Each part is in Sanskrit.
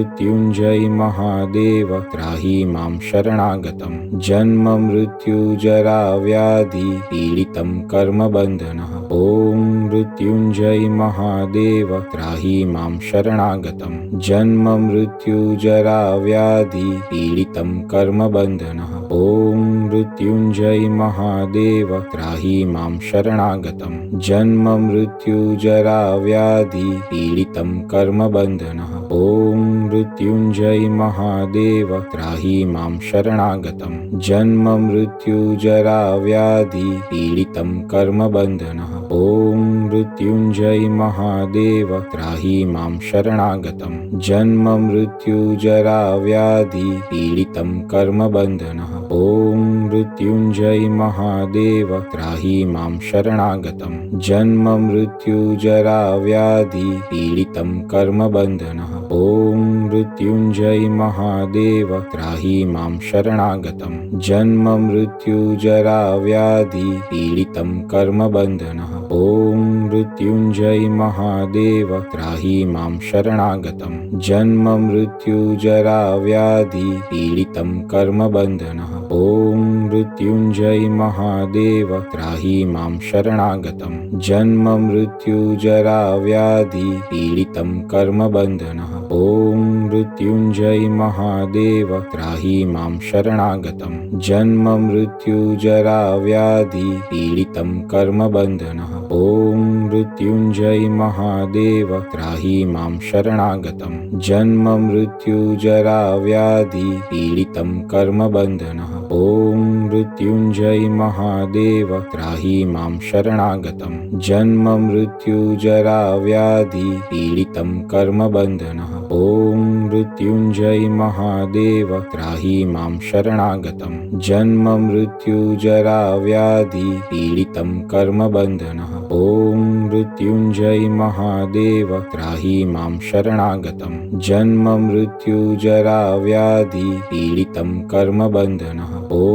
मृत्युञ्जय महादेव त्राहि मां शरणागतं। जन्म मृत्यु जरा व्याधि पीडितं कर्मबन्धनः। ॐ मृत्युञ्जय महादेव त्राहि मां शरणागतं। जन्म मृत्यु जरा व्याधि पीडितं कर्मबन्धनः। ॐ मृत्युञ्जय महादेव त्राहि मां शरणागतं। जन्म मृत्यु जरा व्याधि पीडितं कर्मबन्धनः। ॐ मृत्युञ्जय महादेव त्राहि मां शरणागतं। जन्म मृत्यु जरा व्याधि पीडितं कर्मबन्धनः। ॐ मृत्युञ्जय महादेव त्राहि मां शरणागतं। जन्म मृत्यु जरा व्याधि पीडितं कर्मबन्धनः। ॐ मृत्युञ्जय महादेव त्राहि मां शरणागतं। जन्म मृत्यु जरा व्याधि पीडितं कर्मबन्धनः। ॐ मृत्युञ्जय महादेव त्राहि मां शरणागतं। जन्म मृत्यु जरा व्याधि पीडितं कर्मबन्धनः। ॐ मृत्युञ्जय महादेव त्राहि मां शरणागतं। जन्म मृत्यु जरा व्याधि पीडितं कर्मबन्धनः। ॐ मृत्युञ्जय महादेव त्राहि मां शरणागतं। जन्म मृत्यु जरा व्याधि पीडितं कर्मबन्धनः। ॐ मृत्युञ्जय महादेव त्राहि मां शरणागतं। जन्म मृत्यु जरा व्याधि पीडितं कर्मबन्धनः। ॐ मृत्युञ्जय महादेव त्राहि मां शरणागतं। जन्म मृत्यु जरा व्याधि पीडितं कर्मबन्धनः। ॐ मृत्युञ्जय महादेव त्राहि मां शरणागतं। जन्म मृत्यु जरा व्याधि पीडितं कर्मबन्धनः। ॐ मृत्युञ्जय महादेव त्राहि मां शरणागतं। जन्म मृत्यु जरा व्याधि पीडितं कर्मबन्धनः। ॐ मृत्युञ्जय महादेव त्राहि मां शरणागतं। जन्म मृत्यु जरा व्याधि पीडितं कर्मबन्धनः। ॐ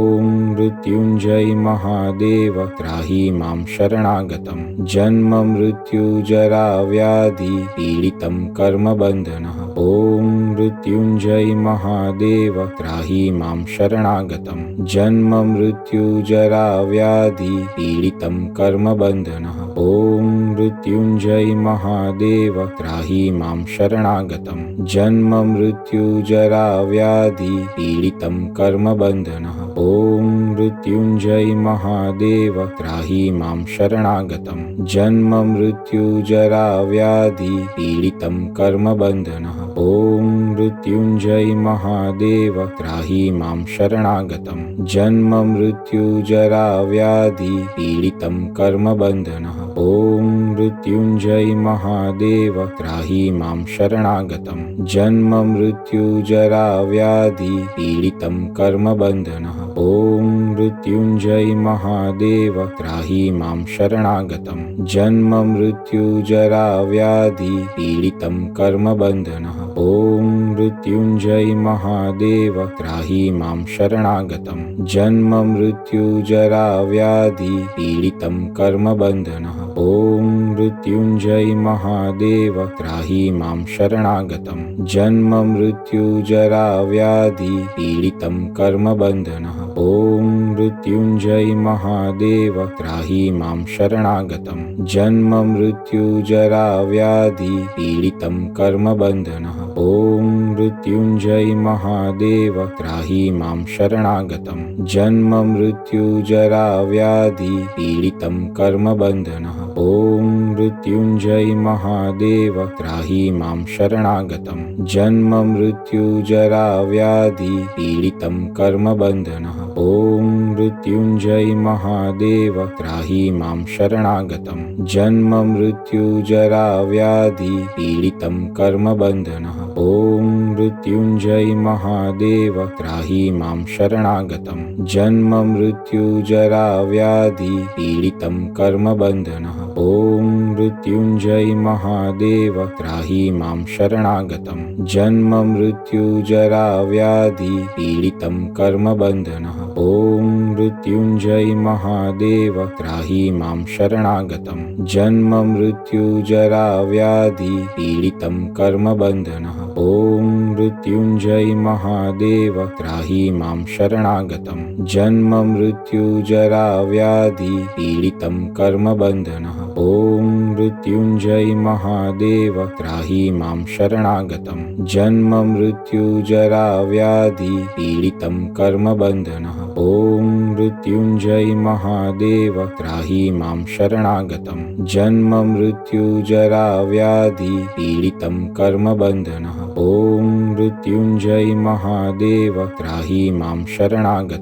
मृत्युञ्जय महादेव त्राहि मां शरणागतं। जन्म मृत्यु जरा व्याधि पीडितं कर्मबन्धनः। ॐ मृत्युञ्जय महादेव त्राहि मां शरणागतं। जन्म मृत्यु जरा व्याधि पीडितं कर्मबन्धनः। ॐ मृत्युञ्जय महादेव त्राहि मां शरणागतं। जन्म मृत्यु जरा व्याधि पीडितं कर्मबन्धनः। ॐ मृत्युञ्जय महादेव त्राहि मां शरणागतं। जन्म मृत्यु जरा व्याधि पीडितं कर्मबन्धनः। ॐ मृत्युञ्जय महादेव त्राहि मां शरणागतं। जन्म मृत्यु जरा व्याधि पीडितं कर्मबन्धनः। ॐ मृत्युञ्जय महादेव त्राहि मां शरणागतं। जन्म मृत्यु जरा व्याधि पीडितं कर्मबन्धनः। ॐ मृत्युञ्जय महादेव त्राहि मां शरणागतं। जन्म मृत्यु जरा व्याधि पीडितं कर्मबन्धनः। ॐ मृत्युञ्जय महादेव त्राहि मां शरणागतं। जन्म मृत्यु जरा व्याधि पीडितं कर्मबन्धनः। ॐ मृत्युञ्जय महादेव त्राहि मां शरणागतं। जन्म मृत्यु जरा व्याधि पीडितं कर्मबन्धनः। ॐ मृत्युञ्जय महादेव त्राहि मां शरणागतं। जन्म मृत्यु जरा व्याधि पीडितं कर्मबन्धनः। ॐ मृत्युञ्जय महादेव त्राहि मां शरणागतं। जन्म मृत्यु जरा व्याधि पीडितं कर्मबन्धनः। ॐ मृत्युञ्जय महादेव त्राहि मां शरणागतं। जन्म मृत्यु जरा व्याधि पीडितं कर्मबन्धनः। ॐ मृत्युञ्जय महादेव त्राहि मां शरणागतं। जन्म मृत्यु जरा व्याधि पीडितं कर्मबन्धनः। ॐ मृत्युञ्जय महादेव त्राहि मां शरणागतं। जन्म मृत्यु जरा व्याधि पीडितं कर्मबन्धनः। ॐ मृत्युञ्जय महादेव त्राहि मां शरणागतं। जन्म मृत्यु जरा व्याधि पीडितं कर्मबन्धनः। ॐ मृत्युञ्जय महादेव त्राहि मां शरणागतं जन्म मृत्युजरा व्याधि पीडितं कर्मबन्धनः ॐ मृत्युञ्जय महादेव त्राहि मां शरणागतं जन्म मृत्युजरा व्याधि पीडितं कर्मबन्धनः ॐ मृत्युञ्जय महादेव त्राहि मां शरणागतं जन्म मृत्युजरा व्याधि पीडितं कर्मबन्धनः ॐ मृत्युञ्जय महादेव त्राहि मां शरणागतं जन्म मृत्युजरा व्याधि पीडितं कर्मबन्धनः ॐ मृत्युञ्जय महादेव त्राहि मां शरणागतं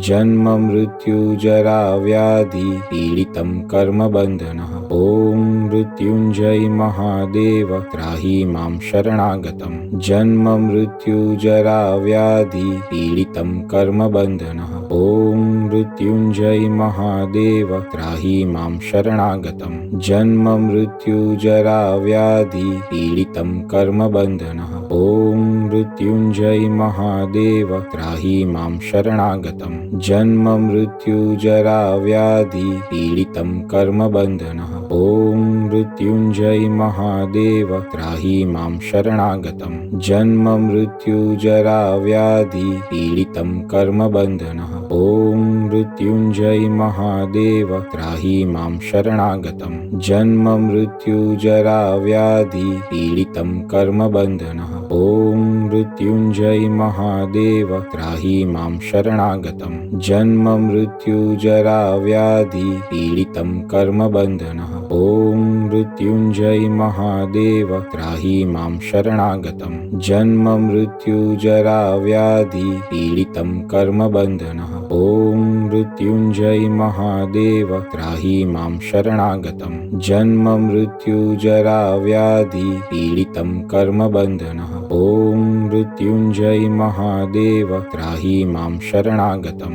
जन्म मृत्युजरा व्याधि पीडितं कर्मबन्धनः ॐ मृत्युञ्जय महादेव त्राहि मां शरणागतं जन्म मृत्युजरा व्याधि पीडितं कर्मबन्धनः ॐ मृत्युञ्जय महादेव त्राहि मां शरणागतं जन्म मृत्युजरा व्याधि पीडितं कर्मबन्धनः ॐ मृत्युञ्जय महादेव त्राहि मां शरणागतं जन्म मृत्युजरा व्याधि पीडितं कर्मबन्धनः ॐ मृत्युञ्जय महादेव त्राहि मां शरणागतं जन्म मृत्युजरा व्याधि पीडितं कर्मबन्धनः ॐ मृत्युञ्जय महादेव त्राहि मां शरणागतं जन्म मृत्युजरा व्याधि पीडितं कर्मबन्धनः ॐ मृत्युञ्जय महादेव त्राहि मां शरणागतं जन्म मृत्युजरा व्याधि पीडितं कर्मबन्धनः ॐ मृत्युञ्जय महादेव त्राहि मां शरणागतं जन्म मृत्युजरा व्याधि पीडितं कर्मबन्धनः ॐ मृत्युञ्जय महादेव त्राहि मां शरणागतं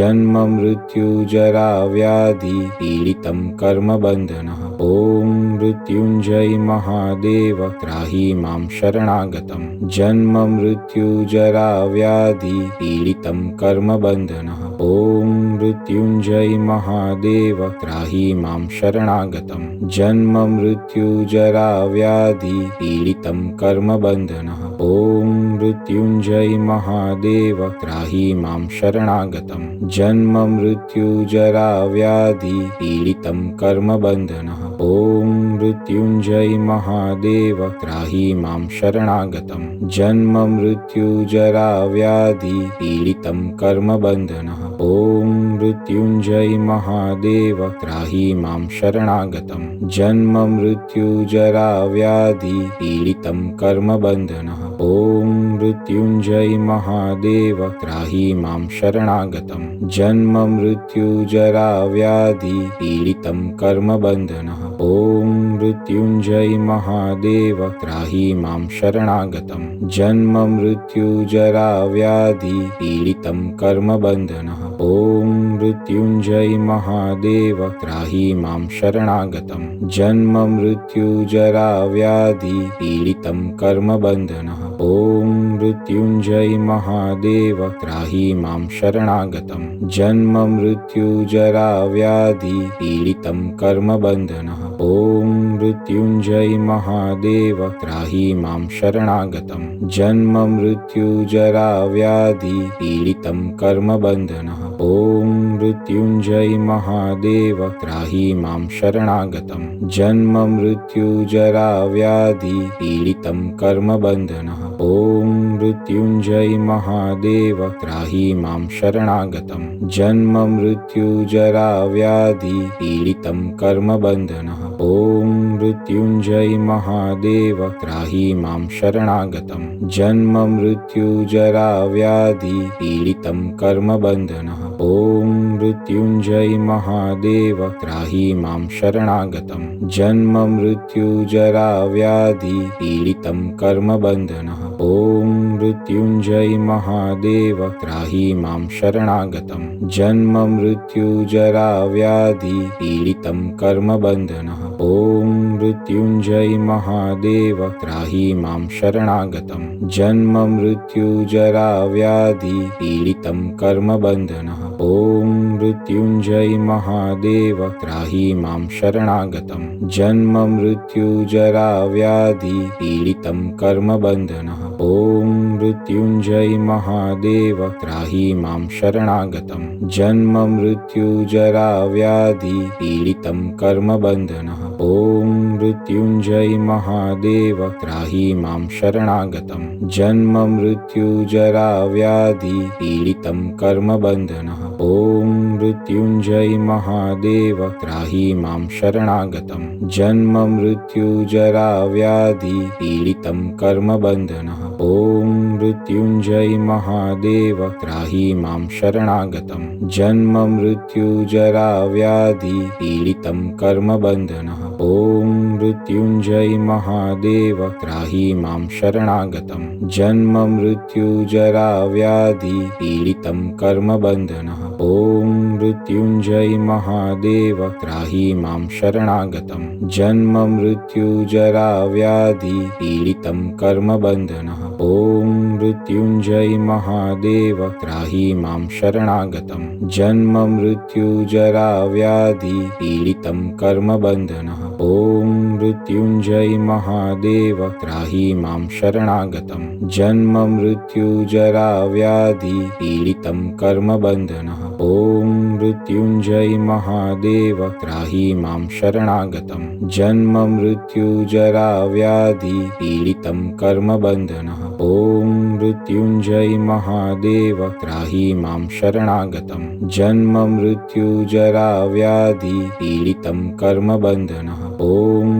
जन्म मृत्युजरा व्याधि पीडितं कर्मबन्धनः ॐ मृत्युञ्जय महादेव त्राहि मां शरणागतं जन्म मृत्युजरा व्याधि पीडितं कर्मबन्धनः ॐ मृत्युञ्जय महादेव त्राहि मां शरणागतं जन्म मृत्युजरा व्याधि पीडितं कर्मबन्धनः ॐ मृत्युञ्जय महादेव त्राहि मां शरणागतं जन्म मृत्युजरा व्याधि पीडितं कर्मबन्धनः ॐ मृत्युञ्जय महादेव त्राहि मां शरणागतं जन्म मृत्युजरा व्याधि पीडितं कर्मबन्धनः ॐ मृत्युञ्जय महादेव त्राहि मां शरणागतं जन्म मृत्युजरा व्याधि पीडितं कर्मबन्धनः ॐ मृत्युञ्जय महादेव त्राहि मां शरणागतं जन्म मृत्युजरा व्याधि पीडितं कर्मबन्धनः ॐ मृत्युञ्जय महादेव त्राहि मां शरणागतं जन्म मृत्युजरा व्याधि पीडितं कर्मबन्धनः ॐ मृत्युञ्जय महादेव त्राहि मां शरणागतं जन्म मृत्युजरा व्याधि पीडितं कर्मबन्धनः ॐ मृत्युञ्जय महादेव त्राहि मां शरणागतं जन्म मृत्युजरा व्याधि पीडितं कर्मबन्धनः ॐ मृत्युञ्जय महादेव त्राहि मां शरणागतं जन्म मृत्युजरा व्याधि पीडितं कर्मबन्धनः ॐ मृत्युञ्जय महादेव त्राहि मां शरणागतं जन्म मृत्युजरा व्याधि पीडितं कर्मबन्धनः ॐ मृत्युञ्जय महादेव त्राहि मां शरणागतं जन्म मृत्युजरा व्याधि पीडितं कर्मबन्धनः ॐ मृत्युञ्जय महादेव त्राहि मां शरणागतं जन्म मृत्युजरा व्याधि पीडितं कर्मबन्धनः ॐ मृत्युञ्जय महादेव त्राहि मां शरणागतं जन्म मृत्युजरा व्याधि पीडितं कर्मबन्धनः ॐ मृत्युञ्जय महादेव त्राहि मां शरणागतं जन्म मृत्युजरा व्याधि पीडितं कर्मबन्धनः ॐ मृत्युञ्जय महादेव त्राहि मां शरणागतं जन्म मृत्युजरा व्याधि पीडितं कर्मबन्धनः ॐ मृत्युञ्जय महादेव त्राहि मां शरणागतं जन्म मृत्युजरा व्याधि पीडितं कर्मबन्धनः ॐ मृत्युञ्जय महादेव त्राहि मां शरणागतं जन्म मृत्युजरा व्याधि पीडितं कर्मबन्धनः ॐ मृत्युञ्जय महादेव त्राहि मां शरणागतं जन्म मृत्युजरा व्याधि पीडितं कर्मबन्धनः ॐ मृत्युञ्जय महादेव त्राहि मां शरणागतं जन्म मृत्युजरा व्याधि पीडितं कर्मबन्धनः ॐ मृत्युञ्जय महादेव त्राहि मां शरणागतं जन्म मृत्युजरा व्याधि पीडितं कर्मबन्धनः ॐ मृत्युञ्जय महादेव त्राहि मां शरणागतं जन्म मृत्युजरा व्याधि पीडितं कर्मबन्धनः ॐ मृत्युञ्जय महादेव त्राहि मां शरणागतं जन्म मृत्युजरा व्याधि पीडितं कर्मबन्धनः ॐ मृत्युञ्जय महादेव त्राहि मां शरणागतं जन्म मृत्युजरा व्याधि पीडितं कर्मबन्धनः ॐ मृत्युञ्जय महादेव त्राहि मां शरणागतं जन्म मृत्युजरा व्याधि पीडितं कर्मबन्धनः ॐ मृत्युञ्जय महादेव त्राहि मां शरणागतं जन्म मृत्युजरा व्याधि पीडितं कर्मबन्धनः ॐ मृत्युञ्जय महादेव त्राहि मां शरणागतं जन्म मृत्युजरा व्याधि पीडितं कर्मबन्धनः ॐ मृत्युञ्जय महादेव त्राहि मां शरणागतं जन्म मृत्युजरा व्याधि पीडितं कर्मबन्धनः ॐ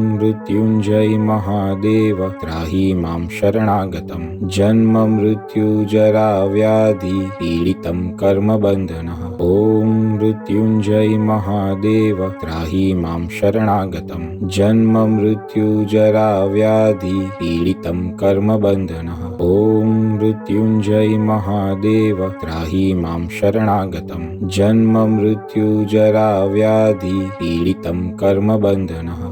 मृत्युञ्जय महादेव त्राहि मां शरणागतं जन्म मृत्युजरा व्याधि पीडितं कर्मबन्धनः ॐ मृत्युञ्जय महादेव त्राहि मां शरणागतं जन्म मृत्युजरा व्याधि पीडितं कर्मबन्धनः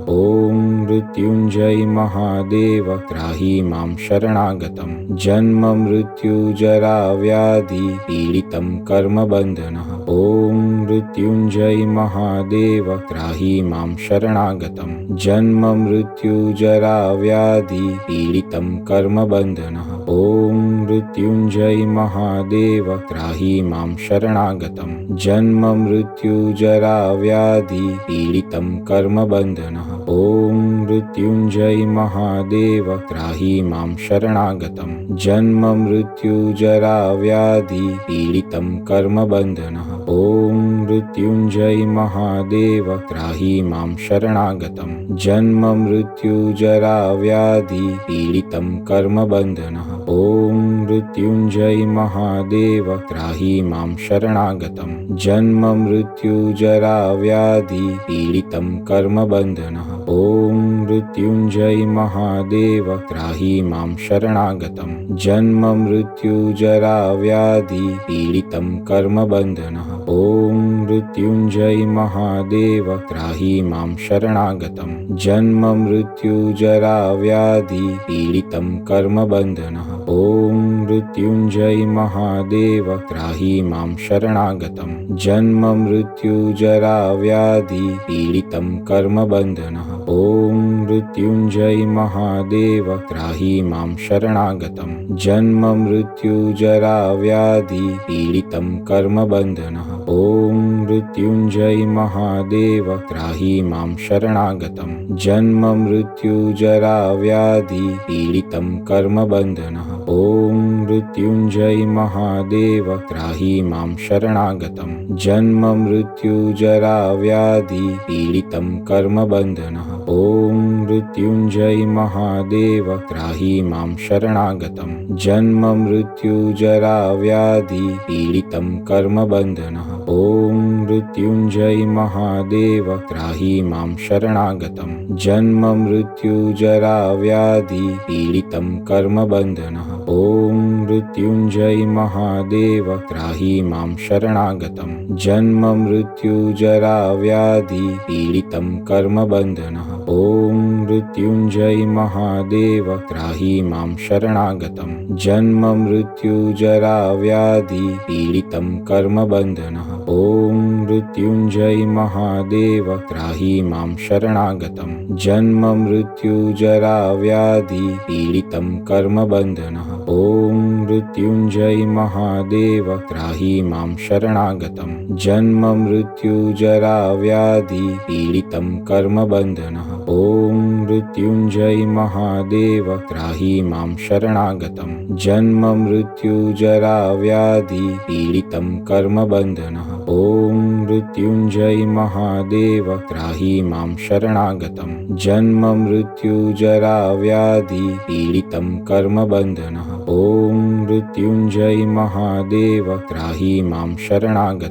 ॐ मृत्युञ्जय महादेव त्राहि मां शरणागतं जन्म मृत्युजरा व्याधि पीडितं कर्मबन्धनः ॐ मृत्युञ्जय महादेव त्राहि मां शरणागतं जन्म मृत्युजरा व्याधि पीडितं कर्मबन्धनः ॐ मृत्युञ्जय महादेव त्राहि मां शरणागतं जन्म मृत्युजरा व्याधि पीडितं कर्मबन्धनः ॐ मृत्युञ्जय महादेव त्राहि मां शरणागतं जन्म मृत्युजरा व्याधि पीडितं कर्मबन्धनः ॐ मृत्युञ्जय महादेव त्राहि मां शरणागतं जन्म मृत्युजरा व्याधि पीडितं कर्मबन्धनः ॐ मृत्युञ्जय महादेव त्राहि मां शरणागतं जन्म मृत्युजरा व्याधि पीडितं कर्मबन्धनः ॐ मृत्युञ्जय महादेव त्राहि मां शरणागतं जन्म मृत्युजरा व्याधि पीडितं कर्मबन्धनः ॐ मृत्युञ्जय महादेव त्राहि मां शरणागतं जन्म मृत्युजरा व्याधि पीडितं कर्मबन्धनः ॐ मृत्युञ्जय महादेव त्राहि मां शरणागतं जन्म मृत्युजरा व्याधि पीडितं कर्मबन्धनः ॐ मृत्युञ्जय महादेव त्राहि मां शरणागतं जन्म मृत्युजरा व्याधि पीडितं कर्मबन्धनः ॐ मृत्युञ्जय महादेव त्राहि मां शरणागतं जन्म मृत्युजरा व्याधि पीडितं कर्मबन्धनः ॐ मृत्युञ्जय महादेव त्राहि मां शरणागतं जन्म मृत्युजरा व्याधि पीडितं कर्मबन्धनः ॐ मृत्युञ्जय महादेव त्राहि मां शरणागतं जन्म मृत्युजरा व्याधि पीडितं कर्मबन्धनः ॐ मृत्युञ्जय महादेव त्राहि मां शरणागतं जन्म मृत्युजरा व्याधि पीडितं कर्मबन्धनः ॐ मृत्युञ्जय महादेव त्राहि मां शरणागतं जन्म मृत्युजरा व्याधि पीडितं कर्मबन्धनः ॐ मृत्युञ्जय महादेव त्राहि मां शरणागतं जन्म मृत्युजरा व्याधि पीडितं कर्मबन्धनः ॐ मृत्युञ्जय महादेव त्राहि मां शरणागतं जन्म मृत्युजरा व्याधि पीडितं कर्मबन्धनः ॐ मृत्युञ्जय महादेव त्राहि मां शरणागतं जन्म मृत्युजरा व्याधि पीडितं कर्मबन्धनः ॐ मृत्युञ्जय महादेव त्राहि मां शरणागतं जन्म मृत्युजरा व्याधि पीडितं कर्मबन्धनः ॐ मृत्युञ्जय महादेव त्राहि मां शरणागतं जन्म मृत्युजरा व्याधि पीडितं कर्मबन्धनः ॐ मृत्युञ्जय महादेव त्राहि मां शरणागतं जन्म मृत्युजरा व्याधि पीडितं कर्मबन्धनः ॐ मृत्युञ्जय महादेव त्राहि मां शरणागतं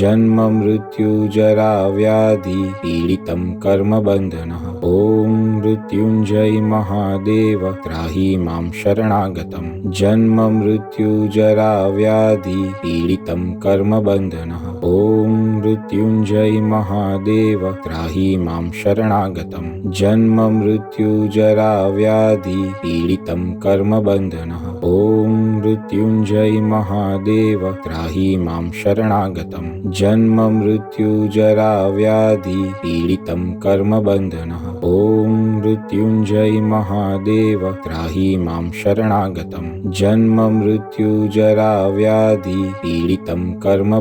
जन्म मृत्युजरा व्याधि पीडितं कर्मबन्धनः ॐ मृत्युञ्जय महादेव त्राहि मां शरणागतं जन्म मृत्युजरा व्याधि पीडितं कर्मबन्धनः ॐ मृत्युञ्जय महादेव त्राहि मां शरणागतं जन्म मृत्युजरा व्याधि पीडितं कर्मबन्धनः ॐ मृत्युञ्जय महादेव त्राहि मां शरणागतं जन्म मृत्युजरा व्याधि पीडितं कर्मबन्धनः ॐ मृत्युञ्जय महादेव त्राहि मां शरणागतं जन्म मृत्युजरा व्याधि पीडितं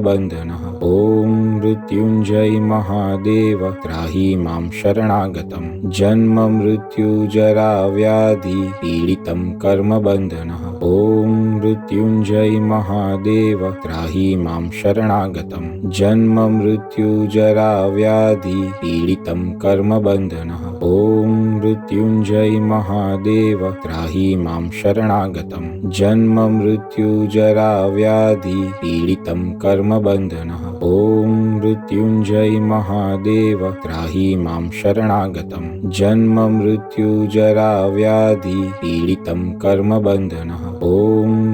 कर्मबन्धनः ॐ मृत्युञ्जय महादेव त्राहि मां शरणागतं जन्म मृत्युजरा व्याधि पीडितं कर्मबन्धनः ॐ मृत्युञ्जय महादेव त्राहि मां शरणागतं जन्म मृत्युजरा व्याधि पीडितं कर्मबन्धनः ॐ मृत्युञ्जय महादेव त्राहि मां शरणागतं जन्म मृत्युजरा व्याधि पीडितं कर्मबन्धनः ॐ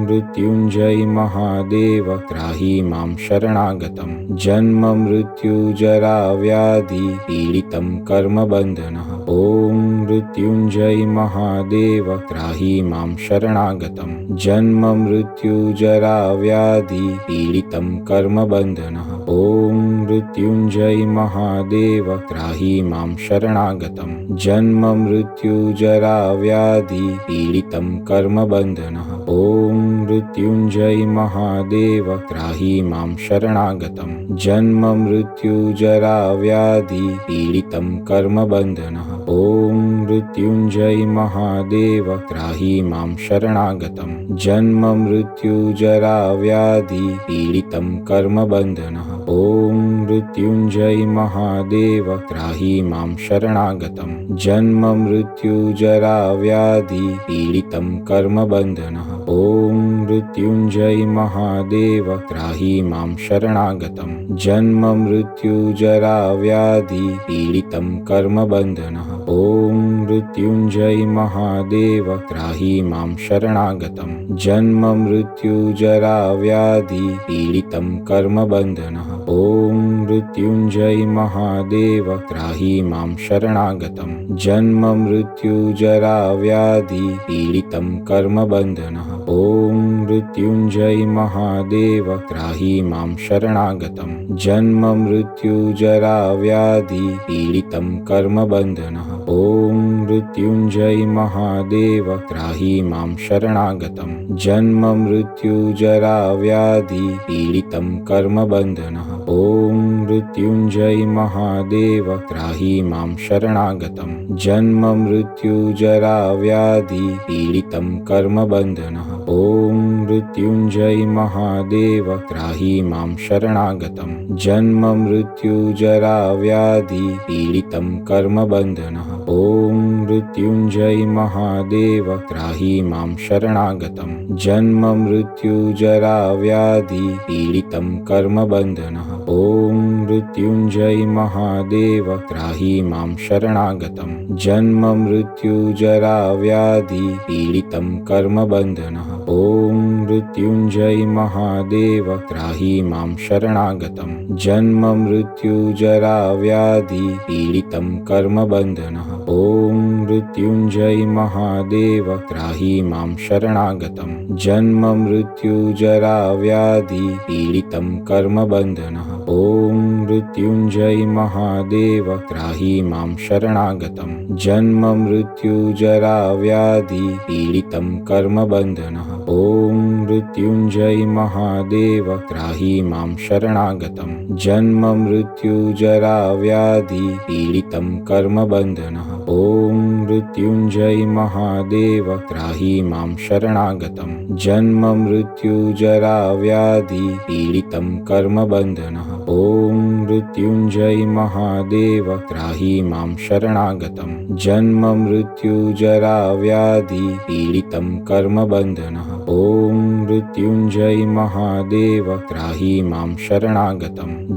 मृत्युञ्जय महादेव त्राहि मां शरणागतं जन्म मृत्युजरा व्याधि पीडितं कर्मबन्धनः ॐ मृत्युञ्जय महादेव त्राहि मां शरणागतं जन्म मृत्युजरा व्याधि पीडितं कर्मबन्धनः ॐ मृत्युञ्जय महादेव त्राहि मां शरणागतं जन्म मृत्युजरा व्याधि पीडितं कर्मबन्धनः ॐ मृत्युञ्जय महादेव त्राहि मां शरणागतं जन्म मृत्युजरा व्याधि पीडितं कर्मबन्धनः ॐ मृत्युञ्जय महादेव त्राहि मां शरणागतं जन्म मृत्युजरा व्याधि पीडितं कर्मबन्धनः ॐ मृत्युञ्जय महादेव त्राहि मां शरणागतं जन्म मृत्युजरा व्याधि पीडितं कर्मबन्धनः ॐ मृत्युञ्जय महादेव त्राहि मां शरणागतं जन्म मृत्युजरा व्याधि पीडितं कर्मबन्धनः ॐ मृत्युञ्जय महादेव त्राहि मां शरणागतं जन्म मृत्युजरा व्याधि पीडितं कर्मबन्धनः ॐ मृत्युञ्जय महादेव त्राहि मां शरणागतं जन्म मृत्युजरा व्याधि पीडितं कर्मबन्धनः ॐ मृत्युञ्जय महादेव त्राहि मां शरणागतं जन्म मृत्युजरा व्याधि पीडितं कर्मबन्धनः ॐ मृत्युञ्जय महादेव त्राहि मां शरणागतं जन्म मृत्युजरा व्याधि पीडितं कर्मबन्धनः ॐ मृत्युञ्जय महादेव त्राहि मां शरणागतं जन्म मृत्युजरा व्याधि पीडितं कर्मबन्धनः ॐ मृत्युञ्जय महादेव त्राहि मां शरणागतं जन्म मृत्युजरा व्याधि पीडितं कर्मबन्धनः ॐ मृत्युञ्जय महादेव त्राहि मां शरणागतं जन्म मृत्युजरा व्याधि पीडितं कर्मबन्धनः ॐ मृत्युञ्जय महादेव त्राहि मां शरणागतं जन्म मृत्युजरा व्याधि पीडितं कर्मबन्धनः ॐ मृत्युञ्जय महादेव त्राहि मां शरणागतं जन्म मृत्युजरा व्याधि पीडितं कर्मबन्धनः ॐ मृत्युञ्जय महादेव त्राहि मां शरणागतं जन्म मृत्युजरा व्याधि पीडितं कर्मबन्धनः ॐ मृत्युञ्जय महादेव त्राहि मां शरणागतं जन्म मृत्युजरा व्याधि पीडितं कर्मबन्धनः ॐ मृत्युञ्जय महादेव त्राहि मां शरणागतं जन्म मृत्युजरा व्याधि पीडितं कर्मबन्धनः ॐ मृत्युञ्जय महादेव त्राहि मां शरणागतं जन्म मृत्युजरा व्याधि पीडितं कर्मबन्धनः ॐ मृत्युञ्जय महादेव त्राहि मां शरणागतं जन्म मृत्युजरा व्याधि पीडितं कर्मबन्धनः ॐ मृत्युञ्जय महादेव त्राहि मां शरणागतं जन्म मृत्युजरा व्याधि पीडितं कर्मबन्धनः ॐ मृत्युञ्जय महादेव त्राहि मां शरणागतं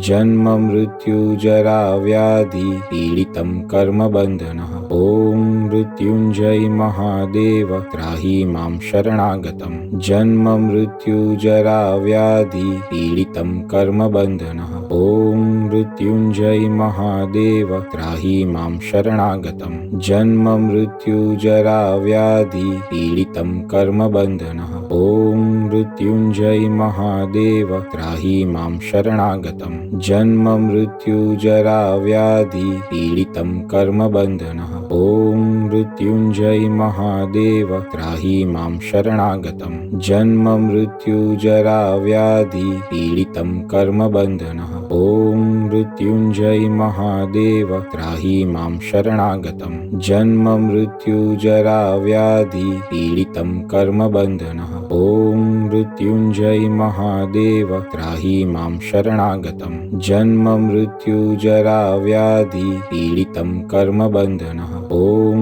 जन्म मृत्युजरा व्याधि पीडितं कर्मबन्धनः ॐ मृत्युञ्जय महादेव त्राहि मां शरणागतं जन्म मृत्युजरा व्याधि पीडितं कर्मबन्धनः ॐ मृत्युञ्जय महादेव त्राहि मां शरणागतं जन्म मृत्युजरा व्याधि पीडितं कर्मबन्धनः ॐ मृत्युञ्जय महादेव त्राहि मां शरणागतं जन्म मृत्युजरा व्याधि पीडितं कर्मबन्धनः ॐ मृत्युञ्जय महादेव त्राहि मां शरणागतं जन्म मृत्युजरा व्याधि पीडितं कर्मबन्धनः ॐ मृत्युञ्जय महादेव त्राहि मां शरणागतं जन्म मृत्युजरा व्याधि पीडितं कर्मबन्धनः ॐ मृत्युञ्जय महादेव त्राहि मां शरणागतं जन्म मृत्युजरा व्याधि पीडितं कर्मबन्धनः ॐ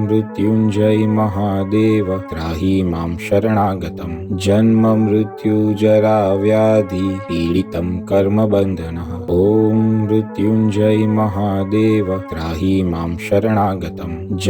मृत्युञ्जय महादेव त्राहि मां शरणागतं जन्म मृत्युजरा व्याधि पीडितं कर्मबन्धनः ॐ मृत्युञ्जय महादेव त्राहि मां शरणागतं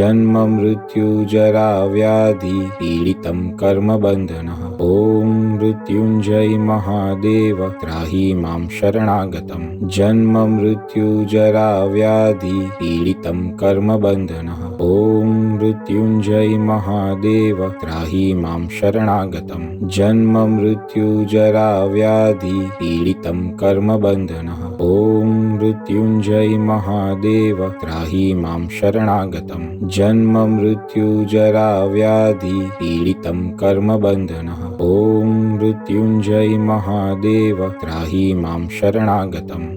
जन्म मृत्युजरा व्याधि पीडितं कर्मबन्धनः ॐ मृत्युञ्जय महादेव त्राहि मां शरणागतं जन्म मृत्युजरा व्याधि पीडितं कर्मबन्धनः ॐ मृत्युञ्जय महादेव त्राहि मां शरणागतं जन्म मृत्युजरा व्याधि पीडितं कर्मबन्धनः ॐ मृत्युञ्जय महादेव त्राहि मां शरणागतं जन्म मृत्युजरा व्याधि पीडितं कर्मबन्धनः ॐ मृत्युञ्जय महादेव त्राहि मां शरणागतं जन्म मृत्युजरा व्याधि पीडितं कर्मबन्धनः ॐ मृत्युञ्जय महादेव त्राहि मां शरणागतं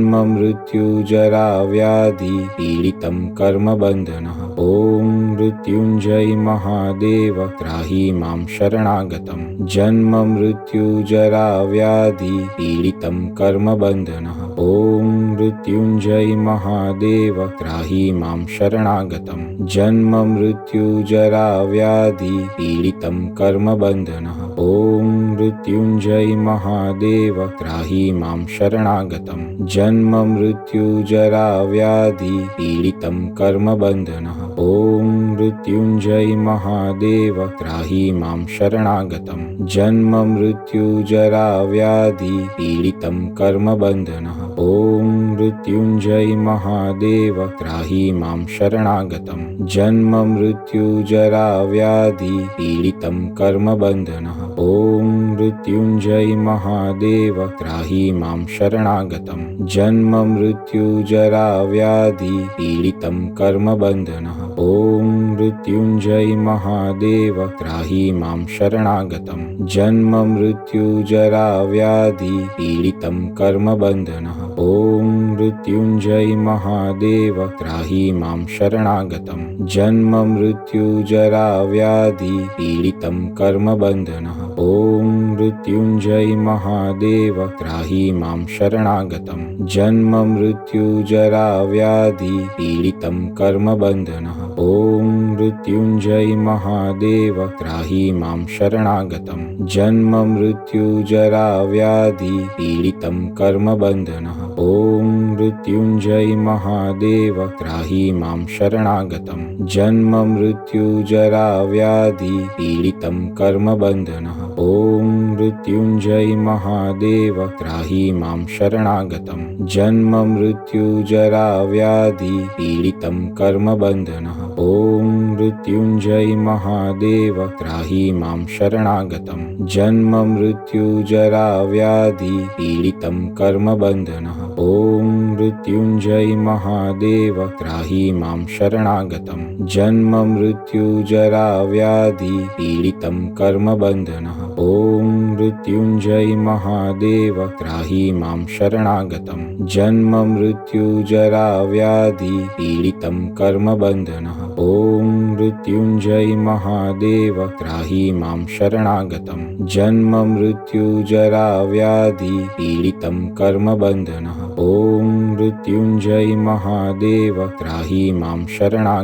जन्म मृत्युजरा व्याधि पीडितं कर्मबन्धनः ॐ मृत्युञ्जय महादेव त्राहि मां शरणागतं जन्म मृत्युजरा व्याधि पीडितं कर्मबन्धनः ॐ मृत्युञ्जय महादेव त्राहि मां शरणागतं जन्म मृत्युजरा व्याधि पीडितं कर्मबन्धनः ॐ मृत्युञ्जय महादेव त्राहि मां शरणागतं जन्म मृत्युजरा व्याधि पीडितं कर्मबन्धनः ॐ मृत्युञ्जय महादेव त्राहि मां शरणागतं जन्म मृत्युजरा व्याधि पीडितं कर्मबन्धनः ॐ मृत्युञ्जय महादेव त्राहि मां शरणागतं जन्म मृत्युजरा व्याधि पीडितं कर्मबन्धनः ॐ मृत्युञ्जय महादेव त्राहि मां शरणागतं जन्म मृत्युजरा व्याधि पीडितं कर्मबन्धनः ॐ मृत्युञ्जय महादेव त्राहि मां शरणागतं जन्म मृत्युजरा व्याधि पीडितं कर्मबन्धनः ॐ मृत्युञ्जय महादेव त्राहि मां शरणागतं जन्म मृत्युजरा व्याधि पीडितं कर्मबन्धनः ॐ मृत्युञ्जय महादेव त्राहि मां शरणागतं जन्म मृत्युजरा व्याधि पीडितं कर्मबन्धनः ॐ मृत्युञ्जय महादेव त्राहि मां शरणागतं जन्म मृत्युजरा व्याधि पीडितं कर्मबन्धनः ॐ मृत्युञ्जय महादेव त्राहि मां शरणागतं जन्म मृत्युजरा व्याधि पीडितं कर्मबन्धनः ॐ मृत्युञ्जय महादेव त्राहि मां शरणागतं जन्म मृत्युजरा व्याधि पीडितं कर्मबन्धनः ॐ मृत्युञ्जय महादेव त्राहि मां शरणागतं जन्म मृत्युजरा व्याधि पीडितं कर्मबन्धनः ॐ मृत्युञ्जय महादेव त्राहि मां शरणागतं जन्म मृत्युजरा व्याधि पीडितं कर्मबन्धनः ॐ मृत्युञ्जय महादेव त्राहि मां शरणागतं जन्म मृत्युजरा व्याधि पीडितं कर्मबन्धनः ॐ मृत्युञ्जय महादेव त्राहि मां शरणागतं जन्म मृत्युजरा व्याधि पीडितं कर्मबन्धनः ॐ मृत्युञ्जय महादेव त्राहि मां शरणागतं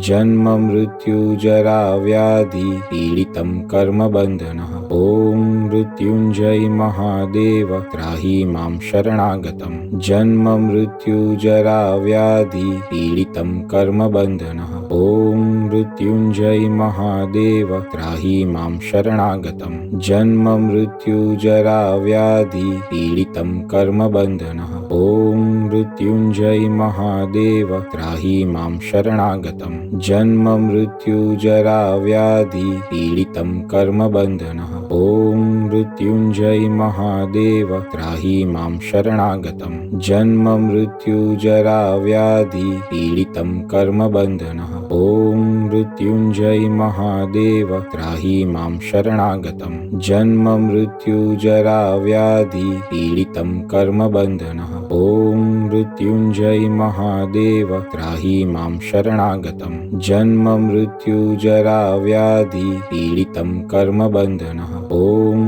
जन्म मृत्युजरा व्याधि पीडितं कर्मबन्धनः ॐ मृत्युञ्जय महादेव त्राहि मां शरणागतं जन्म मृत्युजरा व्याधि पीडितं कर्मबन्धनः ॐ मृत्युञ्जय महादेव त्राहि मां शरणागतं जन्म मृत्युजरा व्याधि पीडितं कर्मबन्धनः ॐ मृत्युञ्जय महादेव त्राहि मां शरणागतं जन्म मृत्युजरा व्याधि पीडितं कर्मबन्धनः ॐ मृत्युञ्जय महादेव त्राहि मां शरणागतं जन्म मृत्युजरा व्याधि पीडितं कर्मबन्धनः ॐ मृत्युञ्जय महादेव त्राहि मां शरणागतं जन्म मृत्युजरा व्याधि पीडितं कर्मबन्धनः ॐ मृत्युञ्जय महादेव त्राहि मां शरणागतं जन्म मृत्युजरा व्याधि पीडितं कर्मबन्धनः ॐ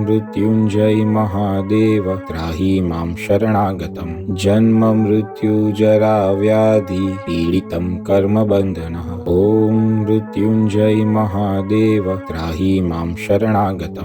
मृत्युञ्जय महादेव त्राहि मां शरणागतं जन्म मृत्युजरा व्याधि पीडितं कर्मबन्धनः ॐ मृत्युञ्जय महादेव त्राहि मां शरणागतं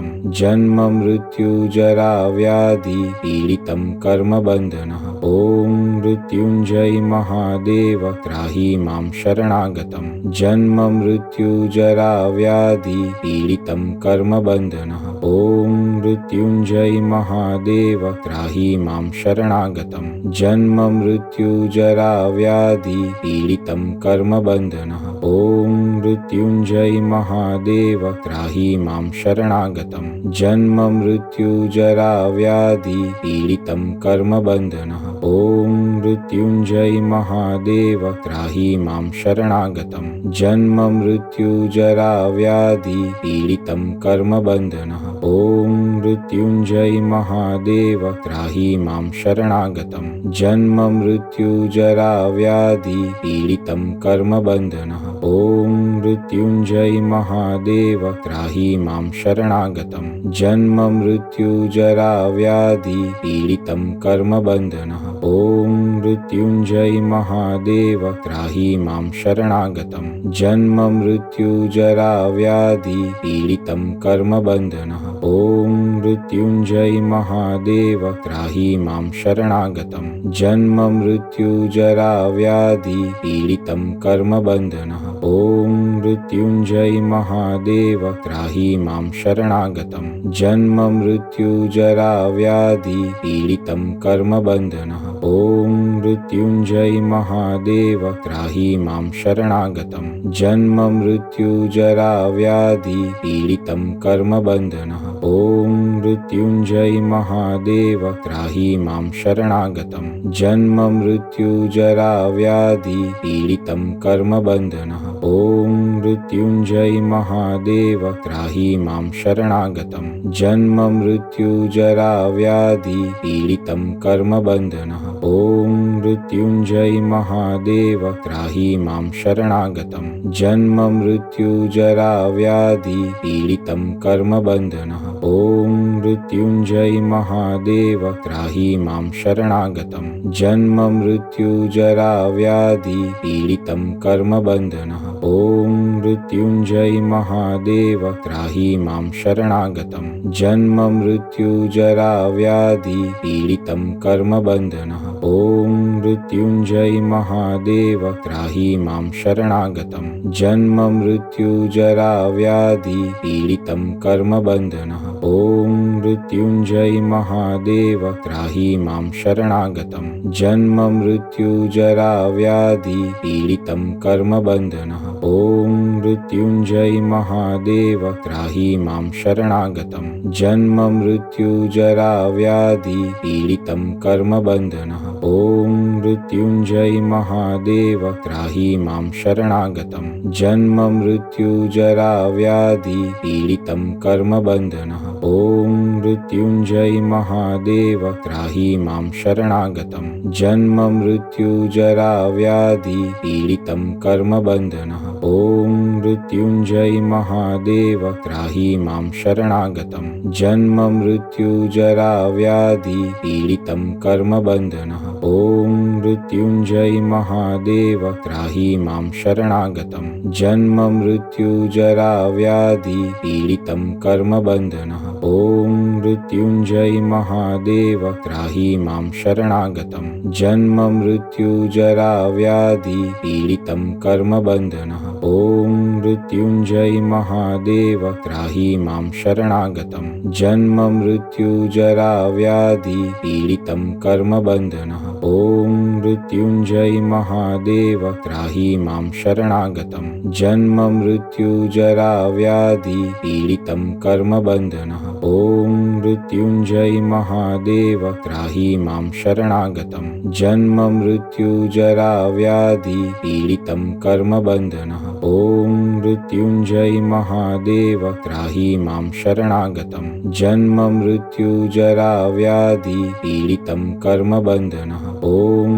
जन्म मृत्युजरा व्याधि पीडितं कर्मबन्धनः ॐ मृत्युञ्जय महादेव त्राहि मां शरणागतं जन्म मृत्युजरा व्याधि पीडितं कर्मबन्धनः ॐ मृत्युञ्जय महादेव त्राहि मां शरणागतं जन्म मृत्युजरा व्याधि पीडितं कर्मबन्धनः ॐ मृत्युञ्जय महादेव त्राहि मां शरणागतं जन्म मृत्युजरा व्याधि पीडितं कर्मबन्धनः ॐ मृत्युञ्जय महादेव त्राहि मां शरणागतं जन्म मृत्युजरा व्याधि पीडितं कर्मबन्धनः ॐ मृत्युञ्जय महादेव त्राहि मां शरणागतं जन्म मृत्युजरा व्याधि पीडितं कर्मबन्धनः ॐ मृत्युञ्जय महादेव त्राहि मां शरणागतं जन्म मृत्युजरा व्याधि पीडितं कर्मबन्धनः ॐ मृत्युञ्जय महादेव त्राहि मां शरणागतं जन्म मृत्युजरा व्याधि पीडितं कर्मबन्धनः ॐ मृत्युञ्जय महादेव त्राहि मां शरणागतं जन्म मृत्युजरा व्याधि पीडितं कर्मबन्धनः ॐ मृत्युञ्जय महादेव त्राहि मां शरणागतं जन्म मृत्युजरा व्याधि पीडितं कर्मबन्धनः ॐ मृत्युञ्जय महादेव त्राहि मां शरणागतं जन्म मृत्युजरा व्याधि पीडितं कर्मबन्धनः ॐ मृत्युञ्जय महादेव त्राहि मां शरणागतं जन्म मृत्युजरा व्याधि पीडितं कर्मबन्धनः ॐ मृत्युञ्जय महादेव त्राहि मां शरणागतं जन्म मृत्युजरा व्याधि पीडितं कर्मबन्धनः ॐ मृत्युञ्जय महादेव त्राहि मां शरणागतं जन्म मृत्युजरा व्याधि पीडितं कर्मबन्धनः ॐ मृत्युञ्जय महादेव त्राहि मां शरणागतं जन्म मृत्युजरा व्याधि पीडितं कर्मबन्धनः ॐ मृत्युञ्जय महादेव त्राहि मां शरणागतं जन्म मृत्युजरा व्याधि पीडितं कर्मबन्धनः ॐ मृत्युञ्जय महादेव त्राहि मां शरणागतं जन्म मृत्युजरा व्याधि पीडितं कर्मबन्धनः ॐ मृत्युञ्जय महादेव त्राहि मां शरणागतं जन्म मृत्युजरा व्याधि पीडितं कर्मबन्धनः ॐ मृत्युञ्जय महादेव त्राहि मां शरणागतं जन्म मृत्युजरा व्याधि पीडितं कर्मबन्धनः ॐ मृत्युञ्जय महादेव त्राहि मां शरणागतं जन्म मृत्युजरा व्याधि पीडितं कर्मबन्धनः ॐ मृत्युञ्जय महादेव त्राहि मां शरणागतं जन्म मृत्युजरा व्याधि पीडितं कर्मबन्धनः ॐ मृत्युञ्जय महादेव त्राहि मां शरणागतं जन्म मृत्युजरा व्याधि पीडितं कर्मबन्धनः ॐ मृत्युञ्जय महादेव त्राहि मां शरणागतं जन्म मृत्युजरा व्याधि पीडितं कर्मबन्धनः ॐ मृत्युञ्जय महादेव त्राहि मां शरणागतं जन्म मृत्युजरा व्याधि पीडितं कर्मबन्धनः ॐ मृत्युञ्जय महादेव त्राहि मां शरणागतं जन्म मृत्युजरा व्याधि पीडितं कर्मबन्धनः ॐ मृत्युञ्जय महादेव त्राहि मां शरणागतं जन्म मृत्युजरा व्याधि पीडितं कर्मबन्धनः ॐ मृत्युञ्जय महादेव त्राहि मां शरणागतं जन्म मृत्युजरा व्याधि पीडितं कर्मबन्धनः ॐ मृत्युञ्जय महादेव त्राहि मां शरणागतं जन्म मृत्युजरा व्याधि पीडितं कर्मबन्धनः ॐ मृत्युञ्जय महादेव त्राहि मां शरणागतं जन्म मृत्युजरा व्याधि पीडितं कर्मबन्धनः ॐ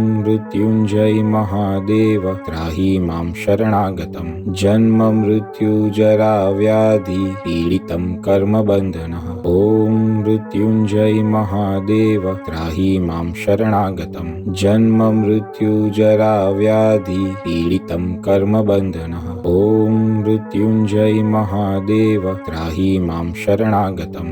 मृत्युञ्जय महादेव त्राहि मां शरणागतं जन्म मृत्युजरा व्याधि पीडितं कर्मबन्धनः ॐ मृत्युञ्जय महादेव त्राहि मां शरणागतं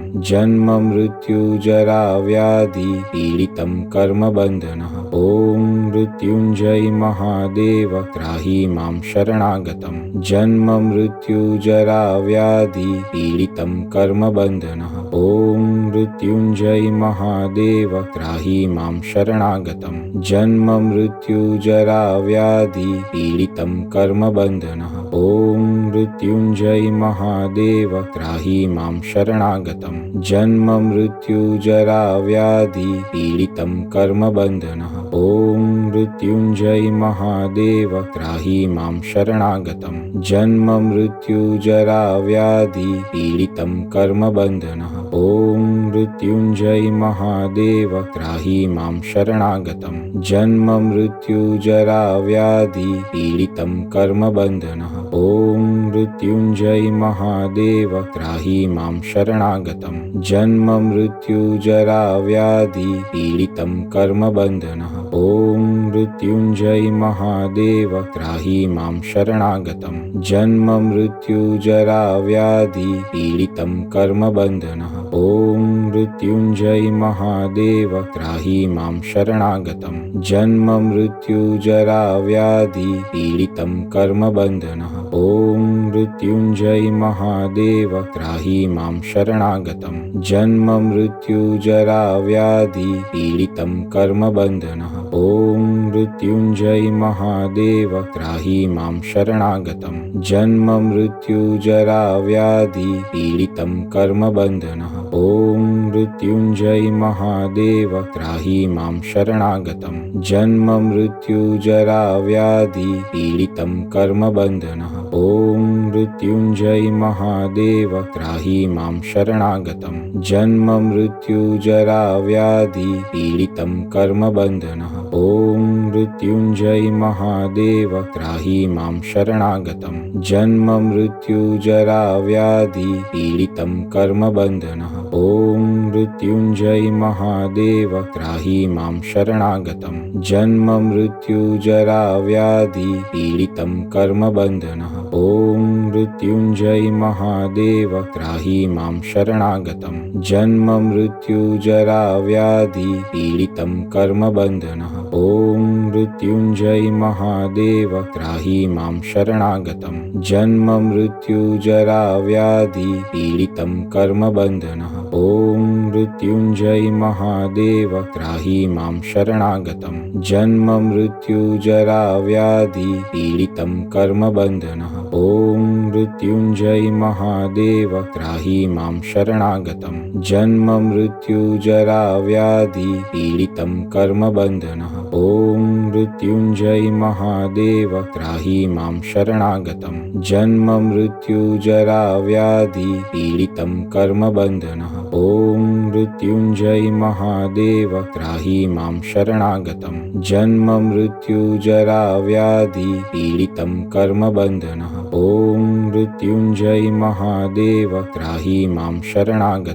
जन्म मृत्युजरा व्याधि पीडितं कर्मबन्धनः ॐ मृत्युञ्जय महादेव त्राहि मां शरणागतं जन्म मृत्युजरा व्याधि पीडितं कर्मबन्धनः ॐ मृत्युञ्जय महादेव त्राहि मां शरणागतं जन्म मृत्युजरा व्याधि पीडितं कर्मबन्धनः ॐ मृत्युञ्जय महादेव त्राहि मां शरणागतं जन्म मृत्युजरा व्याधि पीडितं कर्मबन्धनः ॐ मृत्युञ्जय महादेव त्राहि मां शरणागतं जन्म मृत्युजरा व्याधि पीडितं कर्मबन्धनः ॐ मृत्युञ्जय महादेव त्राहि मां शरणागतं जन्म मृत्युजरा व्याधि पीडितं कर्मबन्धनः ॐ मृत्युञ्जय महादेव त्राहि मां शरणागतं जन्म मृत्युजरा व्याधि पीडितं कर्मबन्धनः ॐ मृत्युञ्जय महादेव त्राहि मां शरणागतं जन्म मृत्युजरा व्याधि पीडितं कर्मबन्धनः ॐ मृत्युञ्जय महादेव त्राहि मां शरणागतं जन्म मृत्युजरा व्याधि पीडितं कर्मबन्धनः ॐ मृत्युञ्जय महादेव त्राहि मां शरणागतं जन्म मृत्युजरा व्याधि पीडितं कर्मबन्धनः ॐ मृत्युञ्जय महादेव त्राहि मां शरणागतं जन्म मृत्युजरा व्याधि पीडितं कर्मबन्धनः ॐ मृत्युञ्जय महादेव त्राहि मां शरणागतं जन्म मृत्युजरा व्याधि पीडितं कर्मबन्धनः ॐ मृत्युञ्जय महादेव त्राहि मां शरणागतं जन्म मृत्युजरा व्याधि पीडितं कर्मबन्धनः ॐ मृत्युञ्जय महादेव त्राहि मां शरणागतं जन्म मृत्युजरा व्याधि पीडितं कर्मबन्धनः ॐ मृत्युञ्जय महादेव त्राहि मां शरणागतं जन्म मृत्युजरा व्याधि पीडितं कर्मबन्धनः ॐ मृत्युञ्जय महादेव त्राहि मां शरणागतं जन्म मृत्युजरा व्याधि पीडितं कर्मबन्धनः ॐ मृत्युञ्जय महादेव त्राहि मां शरणागतं जन्म मृत्युजरा व्याधि पीडितं कर्मबन्धनः ॐ मृत्युञ्जय महादेव त्राहि मां शरणागतं जन्म मृत्युजरा व्याधि पीडितं कर्मबन्धनः ॐ मृत्युञ्जय महादेव त्राहि मां शरणागतं जन्म मृत्युजरा व्याधि पीडितं कर्मबन्धनः ॐ मृत्युञ्जय महादेव त्राहि मां शरणागतं जन्म मृत्युजरा व्याधि पीडितं कर्मबन्धनः ॐ मृत्युञ्जय महादेव त्राहि मां शरणागतं जन्म मृत्युजरा व्याधि पीडितं कर्मबन्धनः ॐ मृत्युञ्जय महादेव त्राहि मां शरणागतं जन्म मृत्युजरा व्याधि पीडितं कर्मबन्धनः ॐ मृत्युञ्जय महादेव त्राहि मां शरणागतं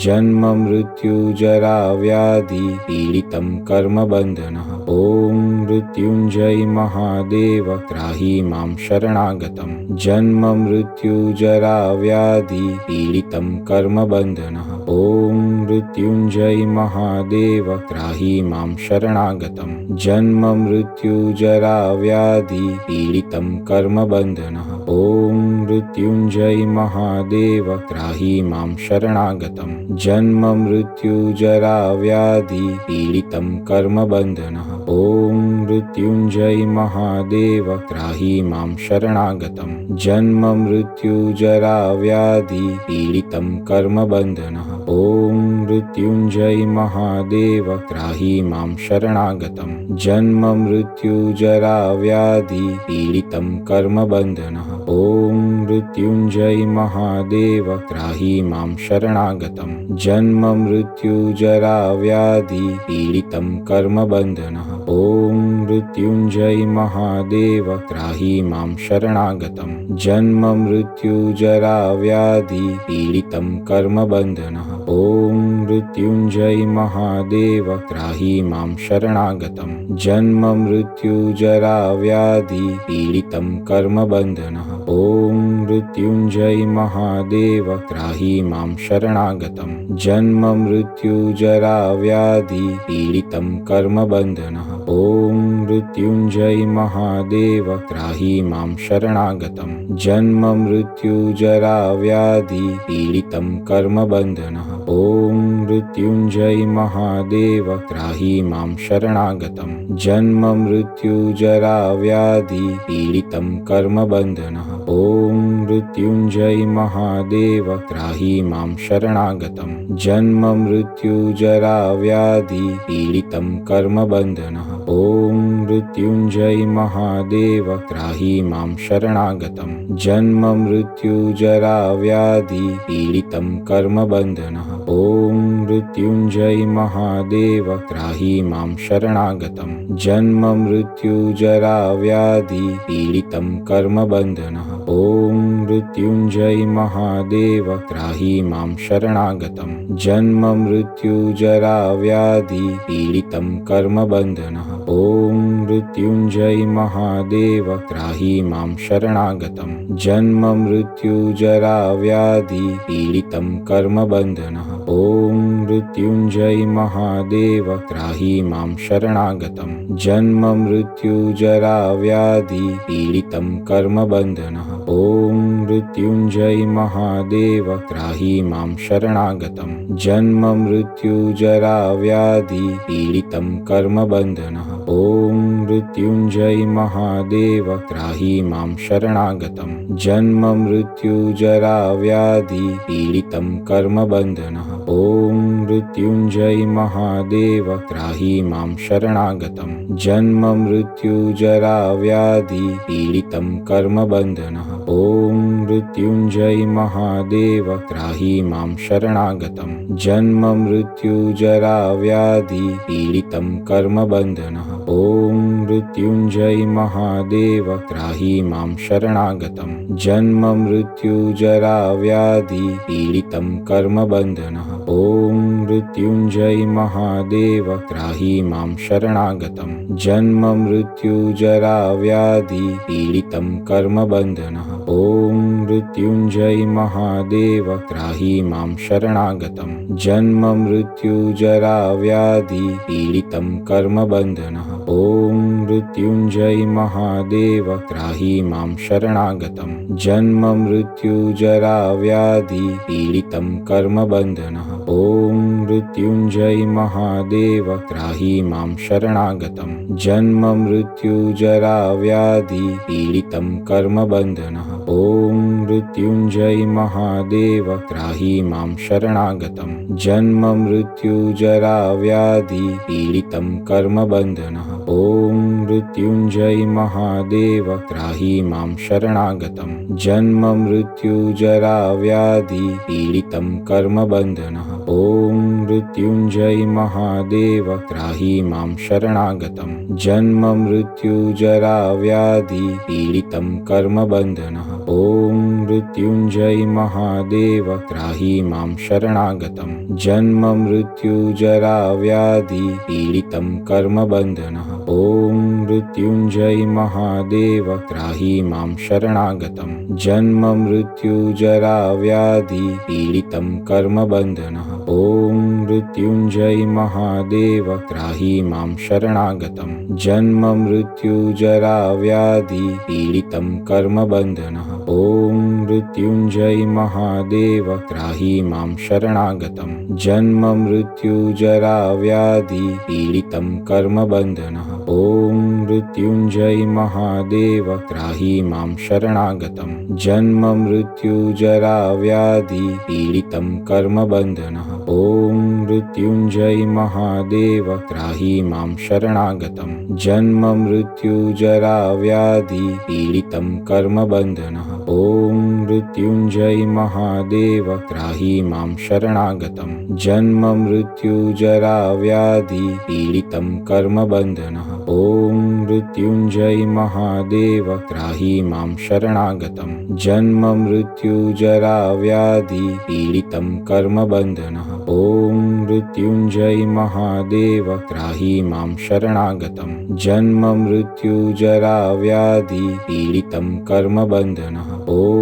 जन्म मृत्युजरा व्याधि पीडितं कर्मबन्धनः ॐ मृत्युञ्जय महादेव त्राहि मां शरणागतं जन्म मृत्युजरा व्याधि पीडितं कर्मबन्धनः ॐ मृत्युञ्जय महादेव त्राहि मां शरणागतं जन्म मृत्युजरा व्याधि पीडितं कर्मबन्धनः ॐ मृत्युञ्जय महादेव त्राहि मां शरणागतं जन्म मृत्युजरा व्याधि पीडितं कर्मबन्धनः ॐ मृत्युञ्जय महादेव त्राहि मां शरणागतं जन्म मृत्युजरा व्याधि पीडितं कर्मबन्धनः ॐ मृत्युञ्जय महादेव त्राहि मां शरणागतं जन्म मृत्युजरा व्याधि पीडितं कर्मबन्धनः ॐ मृत्युञ्जय महादेव त्राहि मां शरणागतं जन्म मृत्युजरा व्याधि पीडितं कर्मबन्धनः ॐ मृत्युञ्जय महादेव त्राहि मां शरणागतं जन्म मृत्युजरा व्याधि पीडितं कर्मबन्धनः ॐ मृत्युञ्जय महादेव त्राहि मां शरणागतं जन्म मृत्युजरा व्याधि पीडितं कर्मबन्धनः ॐ मृत्युञ्जय महादेव त्राहि मां शरणागतं जन्म मृत्युजरा व्याधि पीडितं कर्मबन्धनः ॐ मृत्युञ्जय महादेव त्राहि मां शरणागतं जन्म मृत्युजरा व्याधि पीडितं कर्मबन्धनः ॐ मृत्युञ्जय महादेव त्राहि मां शरणागतं जन्म मृत्युजरा व्याधि पीडितं कर्मबन्धनः ॐ मृत्युञ्जय महादेव त्राहि मां शरणागतं जन्म मृत्युजरा व्याधि पीडितं कर्मबन्धनः ॐ मृत्युञ्जय महादेव त्राहि मां शरणागतं जन्म मृत्युजरा व्याधि पीडितं कर्मबन्धनः ॐ मृत्युञ्जय महादेव त्राहि मां शरणागतं जन्म मृत्युजरा व्याधि पीडितं कर्मबन्धनः ॐ मृत्युञ्जय महादेव त्राहि मां शरणागतं जन्म मृत्युजरा व्याधि पीडितं कर्मबन्धनः ॐ मृत्युञ्जय महादेव त्राहि मां शरणागतं जन्म मृत्युजरा व्याधि पीडितं कर्मबन्धनः ॐ मृत्युञ्जय महादेव त्राहि मां शरणागतं जन्म मृत्युजरा व्याधि पीडितं कर्मबन्धनः ॐ मृत्युञ्जय महादेव त्राहि मां शरणागतं जन्म मृत्युजरा व्याधि पीडितं कर्मबन्धनः ॐ मृत्युञ्जय महादेव त्राहि मां शरणागतं जन्म मृत्युजरा व्याधि पीडितं कर्मबन्धनः ॐ मृत्युञ्जय महादेव त्राहि मां शरणागतं जन्म मृत्युजरा व्याधि पीडितं कर्मबन्धनः ॐ मृत्युञ्जय महादेव त्राहि मां शरणागतं जन्म मृत्युजरा व्याधि पीडितं कर्मबन्धनः ॐ मृत्युञ्जय महादेव त्राहि मां शरणागतं जन्म मृत्युजरा व्याधि पीडितं कर्मबन्धनः ॐ मृत्युञ्जय महादेव त्राहि मां शरणागतं जन्म मृत्युजरा व्याधि पीडितं कर्मबन्धनः ॐ मृत्युञ्जय महादेव त्राहि मां शरणागतं जन्म मृत्युजरा व्याधि पीडितं कर्मबन्धनः ॐ मृत्युञ्जय महादेव त्राहि मां शरणागतं जन्म मृत्युजरा व्याधि पीडितं कर्मबन्धनः ॐ मृत्युञ्जय महादेव त्राहि मां शरणागतं जन्म मृत्युजरा व्याधि पीडितं कर्मबन्धनः ॐ मृत्युञ्जय महादेव त्राहि मां शरणागतं जन्म मृत्युजरा व्याधि पीडितं कर्मबन्धनः ॐ मृत्युञ्जय महादेव त्राहि मां शरणागतं जन्म मृत्युजरा व्याधि पीडितं कर्मबन्धनः ॐ मृत्युञ्जय महादेव त्राहि मां शरणागतं जन्म मृत्युजरा व्याधि पीडितं कर्मबन्धनः ॐ मृत्युञ्जय महादेव त्राहि मां शरणागतं जन्म मृत्युजरा व्याधि पीडितं कर्मबन्धनः ॐ मृत्युञ्जय महादेव त्राहि मां शरणागतं जन्म मृत्युजरा व्याधि पीडितं कर्मबन्धनः ॐ मृत्युञ्जय महादेव त्राहि मां शरणागतं जन्म मृत्युजरा व्याधि पीडितं कर्मबन्धनः ॐ मृत्युञ्जय महादेव त्राहि मां शरणागतं जन्म मृत्युजरा व्याधि पीडितं कर्मबन्धनः ॐ मृत्युञ्जय महादेव त्राहि मां शरणागतं जन्म मृत्युजरा व्याधि पीडितं कर्मबन्धनः ॐ मृत्युञ्जय महादेव त्राहि मां शरणागतं जन्म मृत्युजरा व्याधि पीडितं कर्मबन्धनः ॐ मृत्युञ्जय महादेव त्राहि मां शरणागतं जन्म मृत्युजरा व्याधि पीडितं कर्मबन्धनः ॐ मृत्युञ्जय महादेव त्राहि मां शरणागतं जन्म मृत्युजरा व्याधि पीडितं कर्मबन्धनः ॐ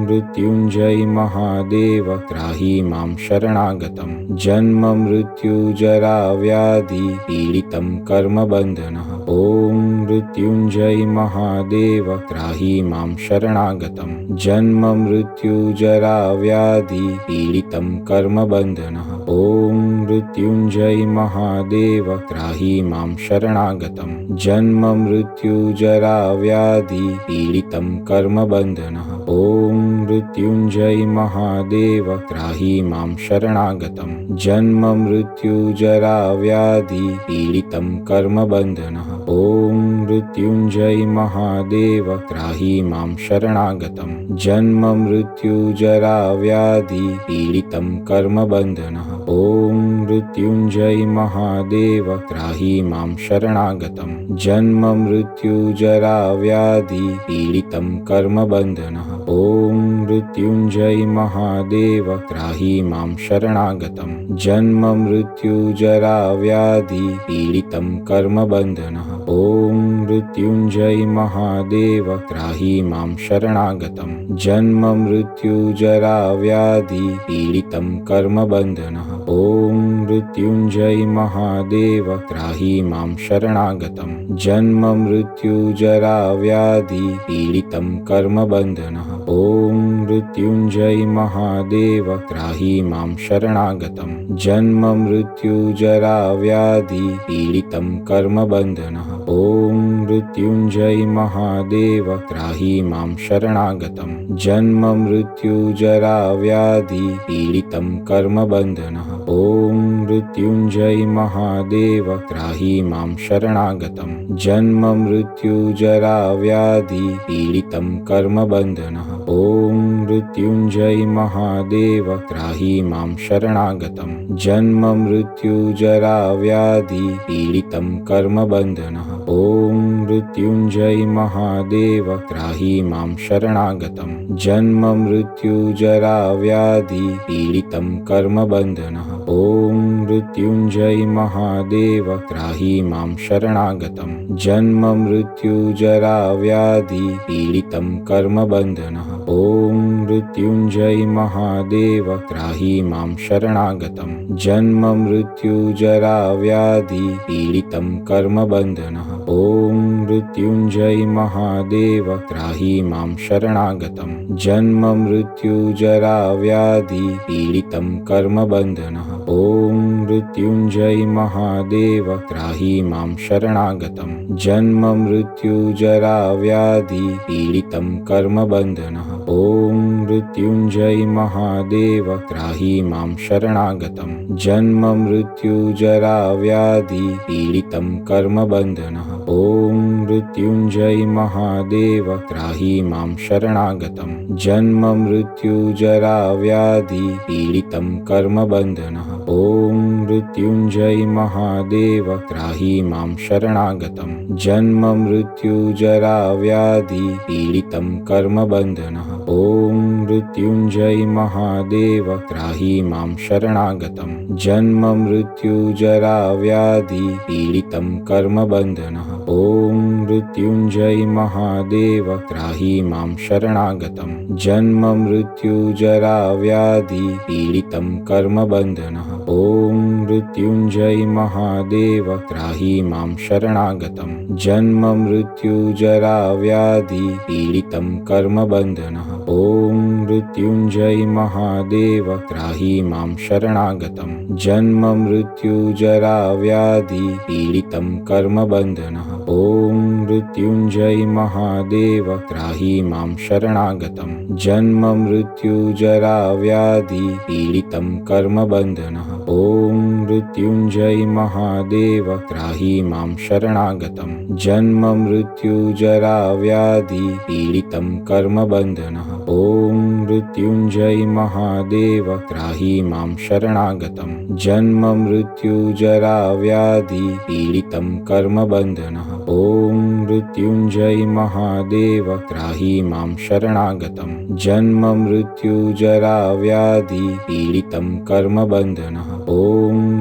मृत्युञ्जय महादेव त्राहि मां शरणागतं जन्म मृत्युजरा व्याधि पीडितं कर्मबन्धनः ॐ मृत्युञ्जय महादेव त्राहि मां शरणागतं जन्म मृत्युजरा व्याधि पीडितं कर्मबन्धनः ॐ मृत्युञ्जय महादेव त्राहि मां शरणागतं जन्म मृत्युजरा व्याधि पीडितं कर्मबन्धनः ॐ मृत्युञ्जय महादेव त्राहि मां शरणागतं जन्म मृत्युजरा व्याधि पीडितं कर्मबन्धनः ॐ मृत्युञ्जय महादेव त्राहि मां शरणागतं जन्म मृत्युजरा व्याधि पीडितं कर्मबन्धनः ॐ मृत्युञ्जय महादेव त्राहि मां शरणागतं जन्म मृत्युजरा व्याधि पीडितं कर्मबन्धनः ॐ मृत्युञ्जय महादेव त्राहि मां शरणागतं जन्म मृत्युजरा व्याधि पीडितं कर्मबन्धनः ॐ मृत्युञ्जय महादेव त्राहि मां शरणागतं जन्म मृत्युजरा व्याधि पीडितं कर्मबन्धनः ॐ मृत्युञ्जय महादेव त्राहि मां शरणागतं जन्म मृत्युजरा व्याधि पीडितं कर्मबन्धनः ॐ मृत्युञ्जय महादेव त्राहि मां शरणागतं जन्म मृत्युजरा व्याधि पीडितं कर्मबन्धनः ॐ मृत्युञ्जय महादेव त्राहि मां शरणागतं जन्म मृत्युजरा व्याधि पीडितं कर्मबन्धनः ॐ मृत्युञ्जय महादेव त्राहि मां शरणागतं जन्म मृत्युजरा व्याधि पीडितं कर्मबन्धनः ॐ मृत्युञ्जय महादेव त्राहि मां शरणागतं जन्म मृत्युजरा व्याधि पीडितं कर्मबन्धनः ॐ मृत्युञ्जय महादेव त्राहि मां शरणागतं जन्म मृत्युजरा व्याधि पीडितं कर्मबन्धनः ॐ मृत्युञ्जय महादेव त्राहि मां शरणागतं जन्म मृत्युजरा व्याधि पीडितं कर्मबन्धनः ॐ मृत्युञ्जय महादेव त्राहि मां शरणागतं जन्म मृत्युजरा व्याधि पीडितं कर्मबन्धनः ॐ मृत्युञ्जय महादेव त्राहि मां शरणागतं जन्म मृत्युजरा व्याधि पीडितं कर्मबन्धनः ॐ मृत्युञ्जय महादेव त्राहि मां शरणागतं जन्म मृत्युजरा व्याधि पीडितं कर्मबन्धनः ॐ मृत्युञ्जय महादेव त्राहि मां शरणागतं जन्म मृत्युजरा व्याधि पीडितं कर्मबन्धनः ॐ मृत्युञ्जय महादेव त्राहि मां शरणागतं जन्म मृत्युजरा व्याधि पीडितं कर्मबन्धनः ॐ मृत्युञ्जय महादेव त्राहि मां शरणागतं जन्म मृत्युजरा व्याधि पीडितं कर्मबन्धनः ॐ मृत्युञ्जय महादेव त्राहि मां शरणागतं जन्म मृत्युजरा व्याधि पीडितं कर्मबन्धनः ॐ मृत्युञ्जय महादेव त्राहि मां शरणागतं जन्म मृत्युजरा व्याधि पीडितं कर्मबन्धनः ॐ मृत्युञ्जय महादेव त्राहि मां शरणागतं जन्म मृत्युजरा व्याधि पीडितं कर्मबन्धनः ॐ मृत्युञ्जय महादेव त्राहि मां शरणागतं जन्म मृत्युजरा व्याधि पीडितं कर्मबन्धनः ॐ मृत्युञ्जय महादेव त्राहि मां शरणागतं जन्म मृत्युजरा व्याधि पीडितं कर्मबन्धनः ॐ मृत्युञ्जय महादेव त्राहि मां शरणागतं जन्म मृत्युजरा व्याधि पीडितं कर्मबन्धनः ॐ मृत्युञ्जय महादेव त्राहि मां शरणागतं जन्म मृत्युजरा व्याधि पीडितं कर्मबन्धनः ॐ मृत्युञ्जय महादेव त्राहि मां शरणागतं जन्म मृत्युजरा व्याधि पीडितं कर्मबन्धनः ॐ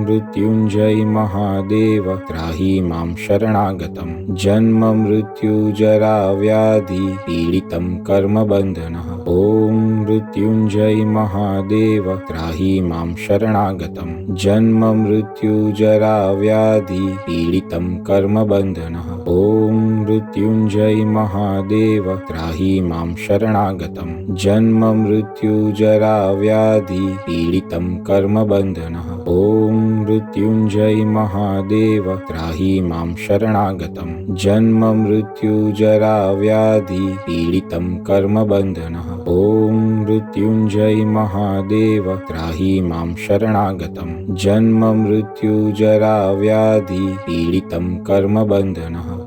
मृत्युञ्जय महादेव त्राहि मां शरणागतं जन्म मृत्युजरा व्याधि पीडितं कर्मबन्धनः ॐ मृत्युञ्जय महादेव त्राहि मां शरणागतं जन्म मृत्युजरा व्याधि पीडितं कर्मबन्धनः ॐ मृत्युञ्जय महादेव त्राहि मां शरणागतं जन्म मृत्युजरा व्याधि पीडितं कर्मबन्धनः ॐ मृत्युञ्जय महादेव त्राहि मां शरणागतं जन्म मृत्युजरा व्याधि पीडितं कर्मबन्धनः ॐ मृत्युञ्जय महादेव त्राहि मां शरणागतं जन्म मृत्युजरा व्याधि पीडितं कर्मबन्धनः ॐ मृत्युञ्जय महादेव त्राहि मां शरणागतं जन्म मृत्युजरा व्याधि पीडितं कर्मबन्धनः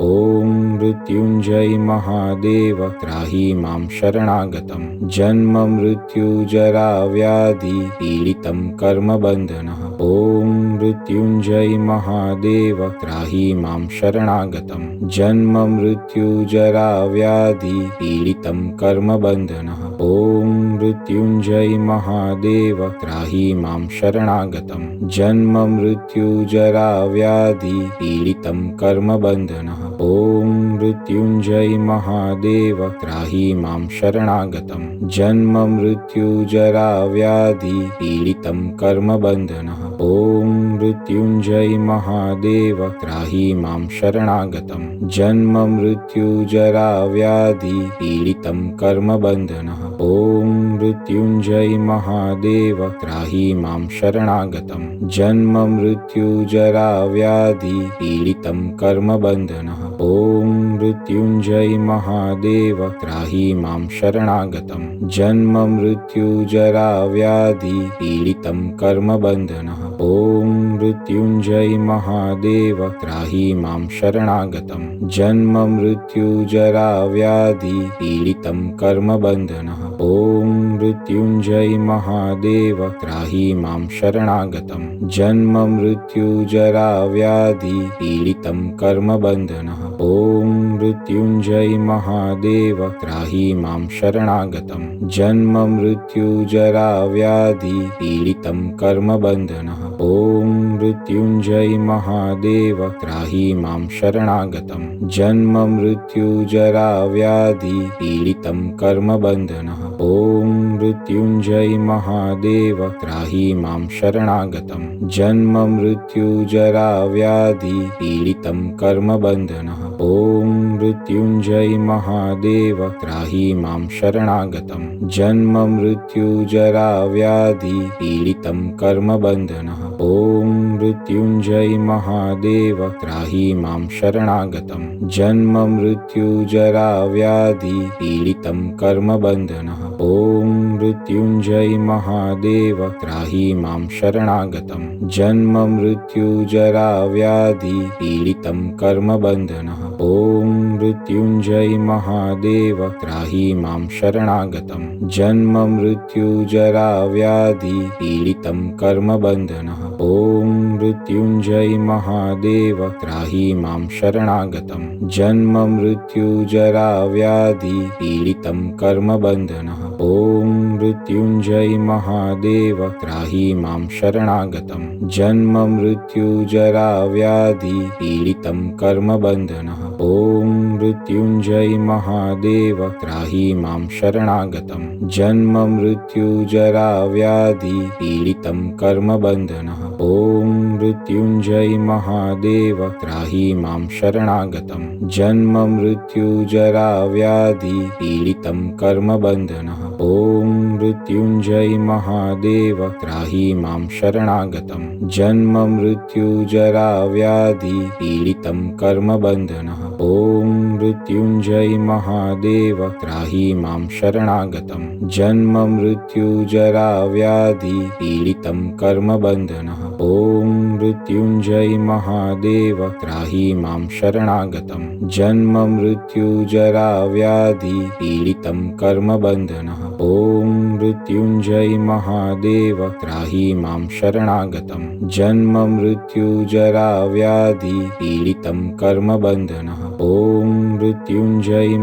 ॐ मृत्युञ्जय महादेव त्राहि मां शरणागतं जन्म मृत्युजरा व्याधि पीडितं कर्मबन्धनः ॐ मृत्युञ्जय महादेव त्राहि मां शरणागतं जन्म मृत्युजरा व्याधि पीडितं कर्मबन्धनः ॐ मृत्युञ्जय महादेव त्राहि मां शरणागतं जन्म मृत्युजरा व्याधि पीडितं कर्मबन्धनः ॐ मृत्युञ्जय महादेव त्राहि मां शरणागतं जन्म मृत्युजरा व्याधि पीडितं कर्मबन्धनः ॐ मृत्युञ्जय महादेव त्राहि मां शरणागतं जन्म मृत्युजरा व्याधि पीडितं कर्मबन्धनः ॐ मृत्युञ्जय महादेव त्राहि मां शरणागतं जन्म मृत्युजरा व्याधि पीडितं कर्मबन्धनः ॐ मृत्युञ्जय महादेव त्राहि मां शरणागतं जन्म मृत्युजरा व्याधि पीडितं कर्मबन्धनः ॐ मृत्युञ्जय महादेव त्राहि मां शरणागतं जन्म मृत्युजरा व्याधि पीडितं कर्मबन्धनः ॐ मृत्युञ्जय महादेव त्राहि मां शरणागतं जन्म मृत्युजरा व्याधि पीडितं कर्मबन्धनः ॐ मृत्युञ्जय महादेव त्राहि मां शरणागतं जन्म मृत्युजरा व्याधि पीडितं कर्मबन्धनः ॐ मृत्युञ्जय महादेव त्राहि मां शरणागतं जन्म मृत्युजरा व्याधि पीडितं कर्मबन्धनः ॐ मृत्युञ्जय महादेव त्राहि मां शरणागतं जन्म मृत्युजरा व्याधि पीडितं कर्मबन्धनः ॐ मृत्युञ्जय महादेव त्राहि मां शरणागतं जन्म मृत्युजरा व्याधि पीडितं कर्मबन्धनः ॐ मृत्युञ्जय महादेव त्राहि मां शरणागतं जन्म मृत्युजरा व्याधि पीडितं कर्मबन्धनः ॐ मृत्युञ्जय महादेव त्राहि मां शरणागतं जन्म मृत्युजरा व्याधि पीडितं कर्मबन्धनः ॐ मृत्युञ्जय महादेव त्राहि मां शरणागतं जन्म मृत्युजरा व्याधि पीडितं कर्मबन्धनः ॐ मृत्युञ्जय महादेव त्राहि मां शरणागतं जन्म मृत्युजरा व्याधि पीडितं कर्मबन्धनः ॐ मृत्युञ्जय महादेव त्राहि मां शरणागतं जन्म मृत्युजरा व्याधि पीडितं कर्मबन्धनः ॐ मृत्युञ्जय महादेव त्राहि मां शरणागतं जन्म मृत्युजरा व्याधि पीडितं कर्मबन्धनः ॐ मृत्युञ्जय महादेव त्राहि मां शरणागतं जन्म मृत्युजरा व्याधि पीडितं कर्मबन्धनः ॐ मृत्युञ्जय महादेव त्राहि मां शरणागतं जन्म मृत्युजरा व्याधि पीडितं कर्मबन्धनः ॐ मृत्युञ्जय महादेव त्राहि मां शरणागतं जन्म मृत्युजरा व्याधि पीडितं कर्मबन्धनः ॐ मृत्युञ्जय महादेव त्राहि मां शरणागतं जन्म मृत्युजरा व्याधि पीडितं कर्मबन्धनः ॐ मृत्युञ्जय महादेव त्राहि मां शरणागतं जन्म मृत्युजरा व्याधि पीडितं कर्मबन्धनः ॐ मृत्युञ्जय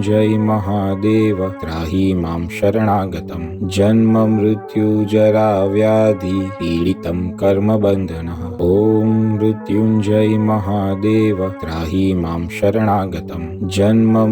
महादेव त्राहि मां शरणागतं जन्म मृत्युजरा व्याधि पीडितं कर्मबन्धनः ॐ मृत्युञ्जय महादेव त्राहि मां शरणागतं जन्म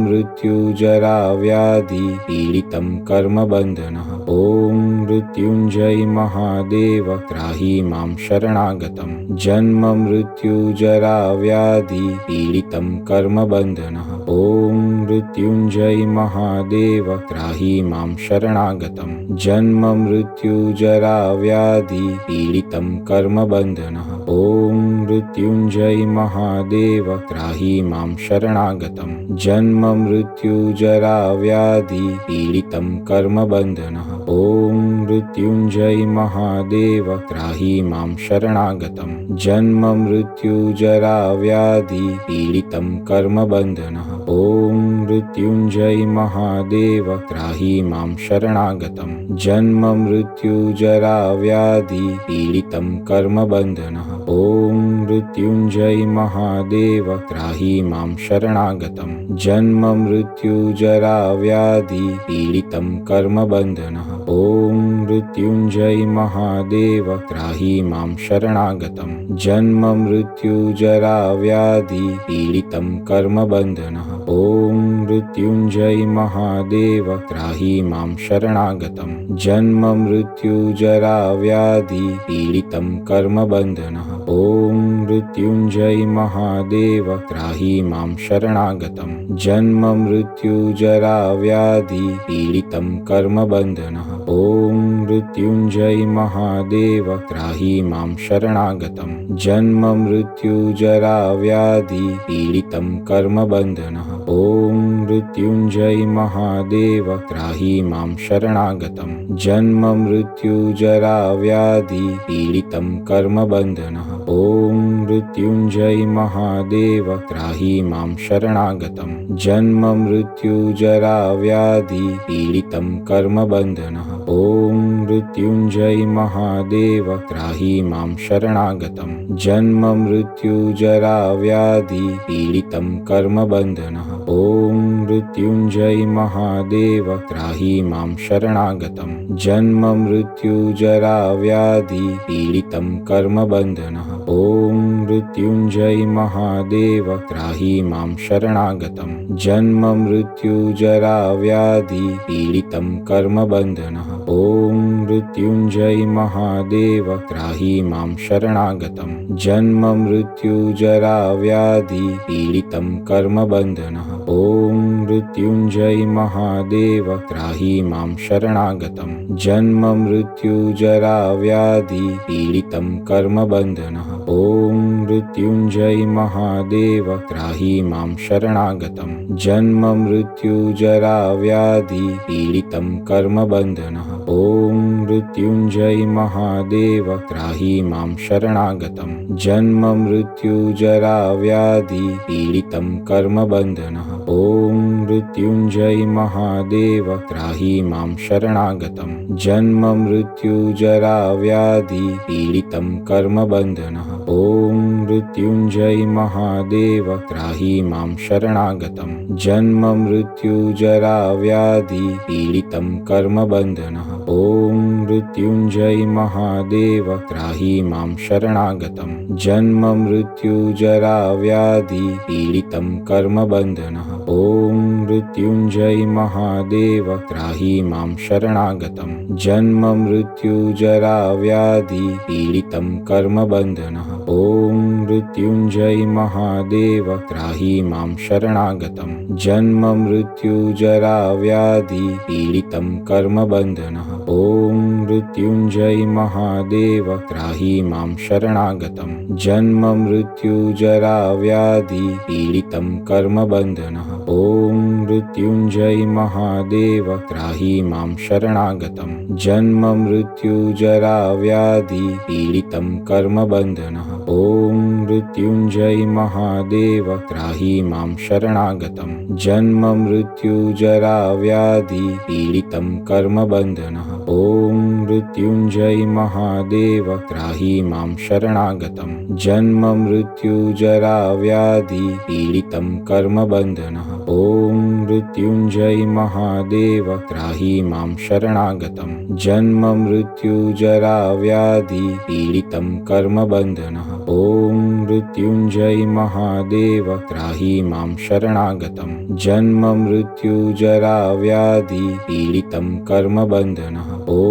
मृत्युजरा व्याधि पीडितं कर्मबन्धनः ॐ मृत्युञ्जय महादेव त्राहि मां शरणागतं जन्म मृत्युजरा व्याधि पीडितं कर्मबन्धनः ॐ मृत्युञ्जय महादेव त्राहि मां शरणागतं जन्म मृत्युजरा व्याधि पीडितं कर्मबन्धनः ॐ मृत्युञ्जय महादेव त्राहि मां शरणागतं जन्म मृत्युजरा व्याधि पीडितं कर्मबन्धनः ॐ मृत्युञ्जय महादेव त्राहि मां शरणागतं जन्म मृत्युजरा व्याधि पीडितं कर्मबन्धनः ॐ मृत्युञ्जय महादेव त्राहि मां शरणागतं जन्म मृत्युजरा व्याधि पीडितं कर्मबन्धनः ॐ मृत्युञ्जय महादेव त्राहि मां शरणागतं जन्म मृत्युजरा व्याधि पीडितं कर्मबन्धनः ॐ मृत्युञ्जय महादेव त्राहि मां शरणागतं जन्म मृत्युजरा व्याधि पीडितं कर्मबन्धनः ॐ मृत्युञ्जय महादेव त्राहि मां शरणागतं जन्म मृत्युजरा व्याधि पीडितं कर्मबन्धनः ॐ मृत्युञ्जय महादेव त्राहि मां शरणागतं जन्म मृत्युजरा व्याधि पीडितं कर्मबन्धनः ॐ मृत्युञ्जय महादेव त्राहि मां शरणागतं जन्म मृत्युजरा व्याधि पीडितं कर्मबन्धनः ॐ मृत्युञ्जय महादेव त्राहि मां शरणागतं जन्म मृत्युजरा व्याधि पीडितं कर्मबन्धनः ॐ मृत्युञ्जय महादेव त्राहि मां शरणागतं जन्म मृत्युजरा व्याधि पीडितं कर्मबन्धनः ॐ मृत्युञ्जय महादेव त्राहि मां शरणागतं जन्म मृत्युजरा व्याधि पीडितं कर्मबन्धनः ॐ मृत्युञ्जय महादेव त्राहि मां शरणागतं जन्म मृत्युजरा व्याधि पीडितं कर्मबन्धनः ॐ मृत्युञ्जय महादेव त्राहि मां शरणागतं जन्म मृत्युजरा व्याधि पीडितं कर्मबन्धनः ॐ मृत्युञ्जय महादेव त्राहि मां शरणागतं जन्म मृत्युजरा व्याधि पीडितं कर्मबन्धनः ॐ मृत्युञ्जय महादेव त्राहि मां शरणागतं जन्म मृत्युजरा व्याधि पीडितं कर्मबन्धनः ॐ मृत्युञ्जय महादेव त्राहि मां शरणागतं जन्म मृत्युजरा व्याधि पीडितं कर्मबन्धनः ॐ मृत्युञ्जय महादेव त्राहि मां शरणागतं जन्म मृत्युजरा व्याधि पीडितं कर्मबन्धनः ॐ मृत्युञ्जय महादेव त्राहि मां शरणागतं जन्म मृत्युजरा व्याधि पीडितं कर्मबन्धनः ॐ मृत्युञ्जय महादेव त्राहि मां शरणागतं जन्म मृत्युजरा व्याधि पीडितं कर्मबन्धनः ॐ मृत्युञ्जय महादेव त्राहि मां शरणागतं जन्म मृत्युजरा व्याधि पीडितं कर्मबन्धनः ॐ मृत्युञ्जय महादेव त्राहि मां शरणागतं जन्म मृत्युजरा व्याधि पीडितं कर्मबन्धनः ॐ मृत्युञ्जय महादेव त्राहि मां शरणागतं जन्म मृत्युजरा व्याधि पीडितं कर्मबन्धनः ॐ मृत्युञ्जय महादेव त्राहि मां शरणागतं जन्म मृत्युजरा व्याधि पीडितं कर्मबन्धनः ॐ मृत्युञ्जय महादेव त्राहि मां शरणागतं जन्म मृत्युजरा व्याधि पीडितं कर्मबन्धनः ॐ मृत्युञ्जय महादेव त्राहि मां शरणागतं जन्म मृत्युजरा व्याधि पीडितं कर्मबन्धनः ॐ मृत्युञ्जय महादेव त्राहि मां शरणागतं जन्म मृत्युजरा व्याधि पीडितं कर्मबन्धनः ॐ मृत्युञ्जय महादेव त्राहि मां शरणागतं जन्म मृत्युजरा व्याधि पीडितं कर्मबन्धनः ॐ मृत्युञ्जय महादेव त्राहि मां शरणागतं जन्म मृत्युजरा व्याधि पीडितं कर्मबन्धनः ॐ मृत्युञ्जय महादेव त्राहि मां शरणागतं जन्म मृत्युजरा व्याधि पीडितं कर्मबन्धनः ॐ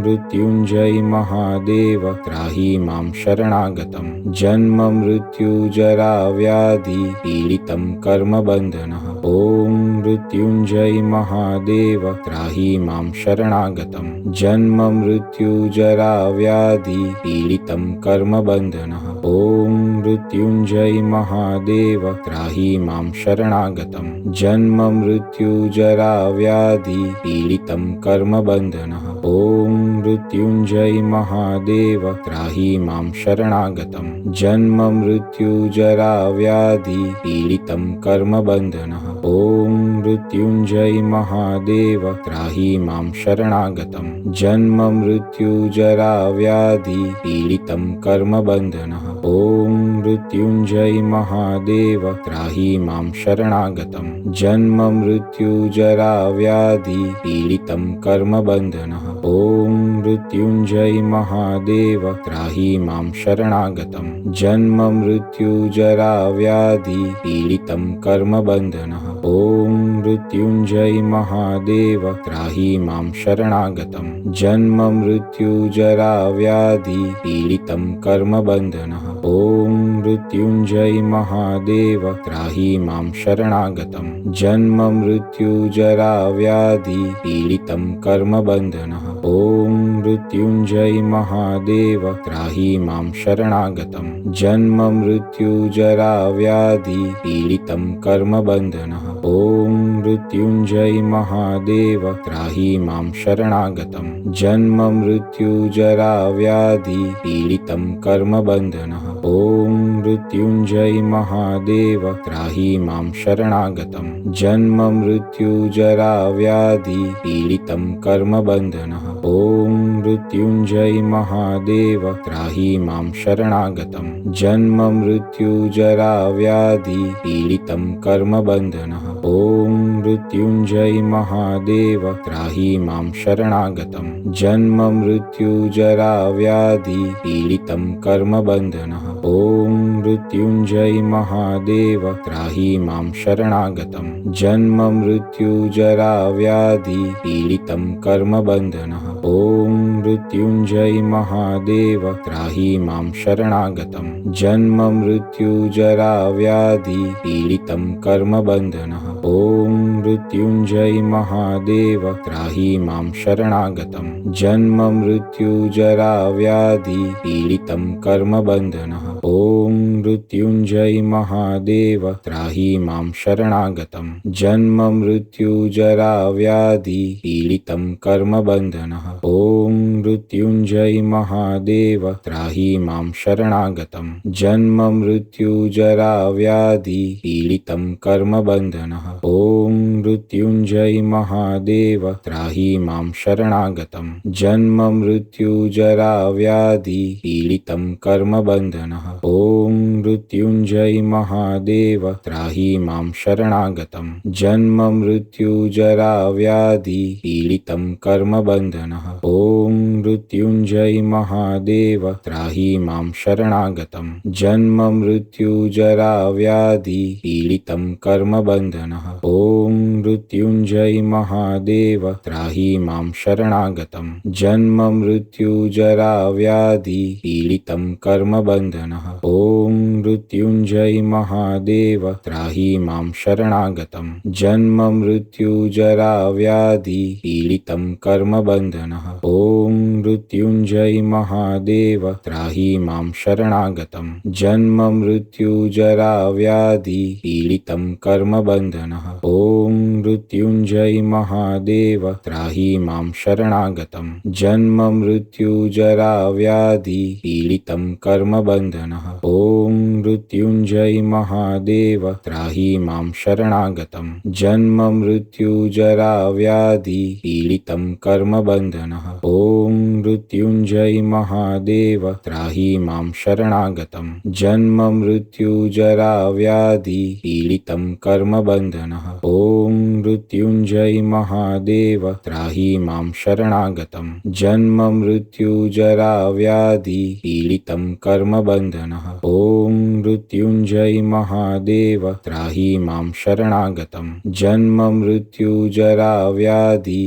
मृत्युञ्जय महादेव त्राहि मां शरणागतं जन्म मृत्युजरा व्याधि पीडितं कर्मबन्धनः ॐ मृत्युञ्जय महादेव त्राहि मां शरणागतं जन्म मृत्युजरा व्याधि पीडितं कर्मबन्धनः ॐ मृत्युञ्जय महादेव त्राहि मां शरणागतं जन्म मृत्युजरा व्याधि पीडितं कर्मबन्धनः ॐ मृत्युञ्जय महादेव त्राहि मां शरणागतं जन्म मृत्युजरा व्याधि पीडितं कर्मबन्धनः ॐ मृत्युञ्जय महादेव त्राहि मां शरणागतं जन्म मृत्युजरा व्याधि पीडितं कर्मबन्धनः ॐ मृत्युञ्जय महादेव त्राहि मां शरणागतं जन्म मृत्युजरा व्याधि पीडितं कर्मबन्धनः ॐ मृत्युञ्जय महादेव त्राहि मां शरणागतं जन्म मृत्युजरा व्याधि पीडितं कर्मबन्धनः ॐ मृत्युञ्जय महादेव त्राहि मां शरणागतं जन्म मृत्युजरा व्याधि पीडितं कर्मबन्धनः ॐ मृत्युञ्जय महादेव त्राहि मां शरणागतं जन्म मृत्युजरा व्याधि पीडितं कर्मबन्धनः ॐ मृत्युञ्जय महादेव त्राहि मां शरणागतं जन्म मृत्युजरा व्याधि पीडितं कर्मबन्धनः ॐ मृत्युञ्जय महादेव त्राहि मां शरणागतं जन्म मृत्युजरा व्याधि पीडितं कर्मबन्धनः ॐ मृत्युञ्जय महादेव त्राहि मां शरणागतं जन्म मृत्युजरा व्याधि पीडितं कर्मबन्धनः ॐ मृत्युञ्जय महादेव त्राहि मां शरणागतं जन्म मृत्युजरा व्याधि पीडितं कर्मबन्धनः ॐ मृत्युञ्जय महादेव त्राहि मां शरणागतं जन्म मृत्युजरा व्याधि पीडितं कर्मबन्धनः ॐ मृत्युञ्जय महादेव त्राहि मां शरणागतं जन्म मृत्युजरा व्याधि पीडितं कर्मबन्धनः ॐ मृत्युञ्जय महादेव त्राहि मां शरणागतं जन्म मृत्युजरा व्याधि पीडितं कर्मबन्धनः ॐ मृत्युञ्जय महादेव त्राहि मां शरणागतं जन्म मृत्युजरा व्याधि पीडितं कर्मबन्धनः ॐ मृत्युञ्जय महादेव त्राहि मां शरणागतं जन्म मृत्युजरा व्याधि पीडितं कर्मबन्धनः ॐ मृत्युञ्जय महादेव त्राहि मां शरणागतं जन्म मृत्युजरा व्याधि पीडितं कर्मबन्धनः ॐ मृत्युञ्जय महादेव त्राहि मां शरणागतं जन्म मृत्युजरा व्याधि पीडितं कर्मबन्धनः ॐ मृत्युञ्जय महादेव त्राहि मां शरणागतं जन्म मृत्युजरा व्याधि पीडितं कर्मबन्धनः ॐ मृत्युञ्जय महादेव त्राहि मां शरणागतं जन्म मृत्युजरा व्याधि पीडितं कर्मबन्धनः ॐ मृत्युञ्जय महादेव त्राहि मां शरणागतं जन्म मृत्युजरा व्याधि पीडितं कर्मबन्धनः ॐ मृत्युञ्जय महादेव त्राहि मां शरणागतं जन्म मृत्युजरा व्याधि पीडितं कर्मबन्धनः ॐ मृत्युञ्जय महादेव त्राहि मां शरणागतं जन्म मृत्युजरा व्याधि पीडितं कर्मबन्धनः ॐ मृत्युञ्जय महादेव त्राहि मां शरणागतं जन्म मृत्युजरा व्याधि पीडितं कर्मबन्धनः ॐ मृत्युञ्जय महादेव त्राहि मां शरणागतं जन्म मृत्युजरा व्याधि पीडितं कर्मबन्धनः ॐ मृत्युञ्जय महादेव त्राहि मां शरणागतं जन्म मृत्युजरा व्याधि पीडितं कर्मबन्धनः ॐ मृत्युञ्जय महादेव त्राहि मां शरणागतं जन्म मृत्युजरा व्याधि पीडितं कर्मबन्धनः ॐ मृत्युञ्जय महादेव त्राहि मां शरणागतं जन्म मृत्युजरा व्याधि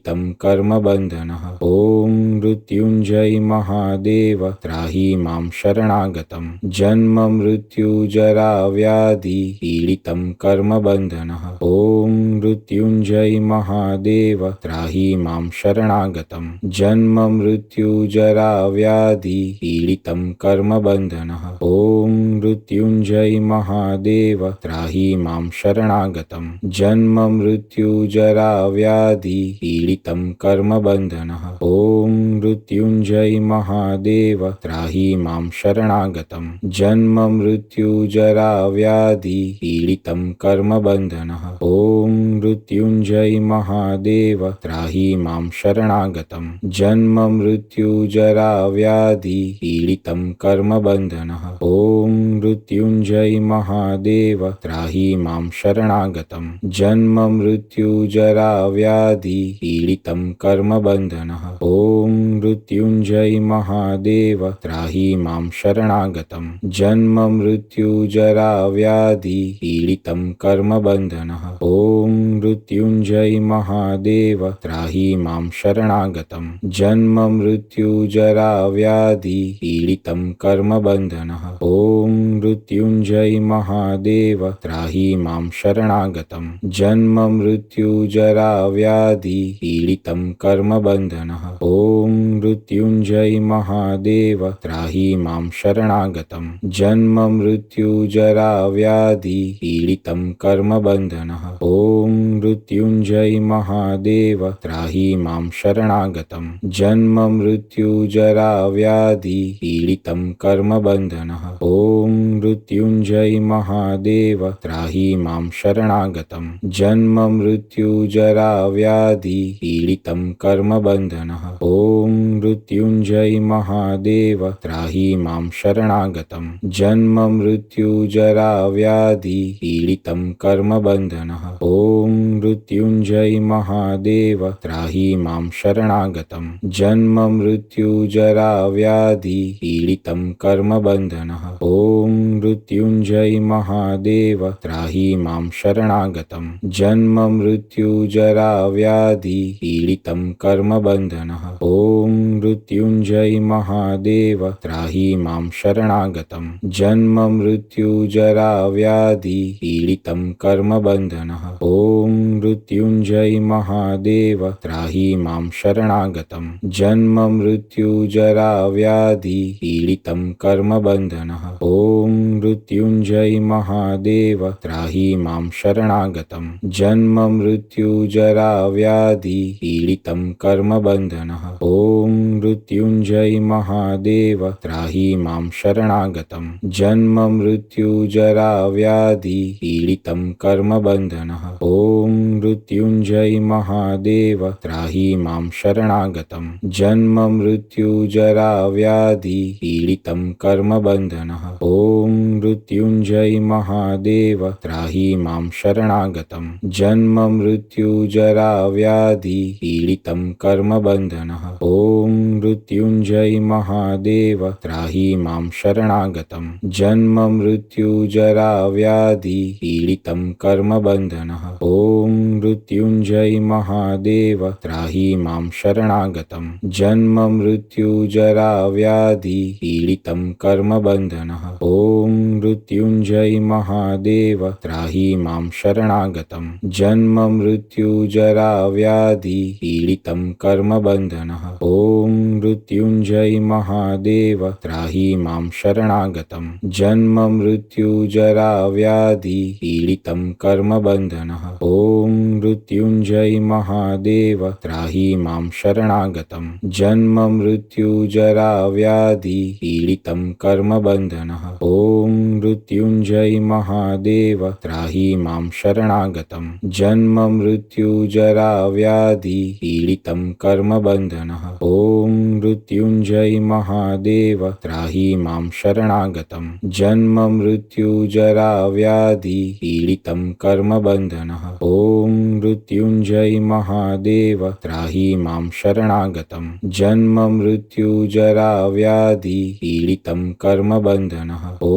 पीडितं कर्मबन्धनः ॐ मृत्युञ्जय महादेव त्राहि मां शरणागतं जन्म मृत्युजरा व्याधि पीडितं कर्मबन्धनः ॐ मृत्युञ्जय महादेव त्राहि मां शरणागतं जन्म मृत्युजरा व्याधि पीडितं कर्मबन्धनः ॐ मृत्युञ्जय महादेव त्राहि मां शरणागतं जन्म मृत्युजरा व्याधि पीडितं कर्मबन्धनः ॐ मृत्युञ्जय महादेव त्राहि मां शरणागतं जन्म मृत्युजरा व्याधि पीडितं कर्मबन्धनः ॐ मृत्युञ्जय महादेव त्राहि मां शरणागतं जन्म मृत्युजरा व्याधि पीडितं कर्मबन्धनः ॐ मृत्युञ्जय महादेव त्राहि मां शरणागतं जन्म मृत्युजरा व्याधि पीडितं कर्मबन्धनः ॐ मृत्युञ्जय महादेव त्राहि मां शरणागतं जन्म मृत्युजरा व्याधि पीडितं कर्मबन्धनः ॐ मृत्युञ्जय महादेव त्राहि मां शरणागतं जन्म मृत्युजरा व्याधि पीडितं कर्मबन्धनः ॐ मृत्युञ्जय महादेव त्राहि मां शरणागतं जन्म मृत्युजरा व्याधि पीडितं कर्मबन्धनः ॐ मृत्युञ्जय महादेव त्राहि मां शरणागतं जन्म मृत्युजरा व्याधि पीडितं कर्मबन्धनः ॐ मृत्युञ्जय महादेव त्राहि मां शरणागतं जन्म मृत्युजरा व्याधि पीडितं कर्मबन्धनः ॐ मृत्युञ्जय महादेव त्राहि मां शरणागतं जन्म मृत्युजरा व्याधि पीडितं कर्मबन्धनः ॐ मृत्युञ्जय महादेव त्राहि मां शरणागतं जन्म मृत्युजरा व्याधि पीडितं कर्मबन्धनः ॐ मृत्युञ्जय महादेव त्राहि मां शरणागतं जन्म मृत्युजरा व्याधि पीडितं कर्मबन्धनः ॐ मृत्युञ्जय महादेव त्राहि मां शरणागतं जन्म मृत्युजरा व्याधि पीडितं कर्मबन्धनः ॐ ॐ मृत्युञ्जय महादेव त्राहि मां शरणागतं जन्म मृत्युजरा व्याधि पीडितं कर्मबन्धनः ॐ मृत्युञ्जय महादेव त्राहि मां शरणागतं जन्म मृत्युजरा व्याधि पीडितं कर्मबन्धनः ॐ मृत्युञ्जय महादेव त्राहि मां शरणागतं जन्म मृत्युजरा व्याधि पीडितं कर्मबन्धनः ॐ मृत्युञ्जय महादेव त्राहि मां शरणागतं जन्म मृत्युजरा व्याधि पीडितं कर्मबन्धनः ॐ मृत्युञ्जय महादेव त्राहि मां शरणागतं जन्म मृत्युजरा व्याधि पीडितं कर्मबन्धनः ॐ मृत्युञ्जय महादेव त्राहि मां शरणागतं जन्म मृत्युजरा व्याधि पीडितं कर्मबन्धनः ॐ मृत्युञ्जय महादेव त्राहि मां शरणागतं जन्म मृत्युजरा व्याधि पीडितं कर्मबन्धनः ॐ मृत्युञ्जय महादेव त्राहि मां शरणागतं जन्म मृत्युजरा व्याधि पीडितं कर्मबन्धनः ॐ मृत्युञ्जय महादेव त्राहि मां शरणागतं जन्म मृत्युजरा व्याधि पीडितं कर्मबन्धनः ॐ मृत्युञ्जय महादेव त्राहि मां शरणागतं जन्म मृत्युजरा व्याधि पीडितं कर्मबन्धनः ॐ मृत्युञ्जय महादेव त्राहि मां शरणागतं जन्म मृत्युजरा व्याधि पीडितं कर्मबन्धनः ॐ मृत्युञ्जय महादेव त्राहि मां शरणागतं जन्म मृत्युजरा व्याधि पीडितं कर्मबन्धनः ॐ मृत्युञ्जय महादेव त्राहि मां शरणागतं जन्म मृत्युजरा व्याधि पीडितं कर्मबन्धनः ॐ मृत्युञ्जय महादेव त्राहि मां शरणागतं जन्म मृत्युजरा व्याधि पीडितं कर्मबन्धनः ॐ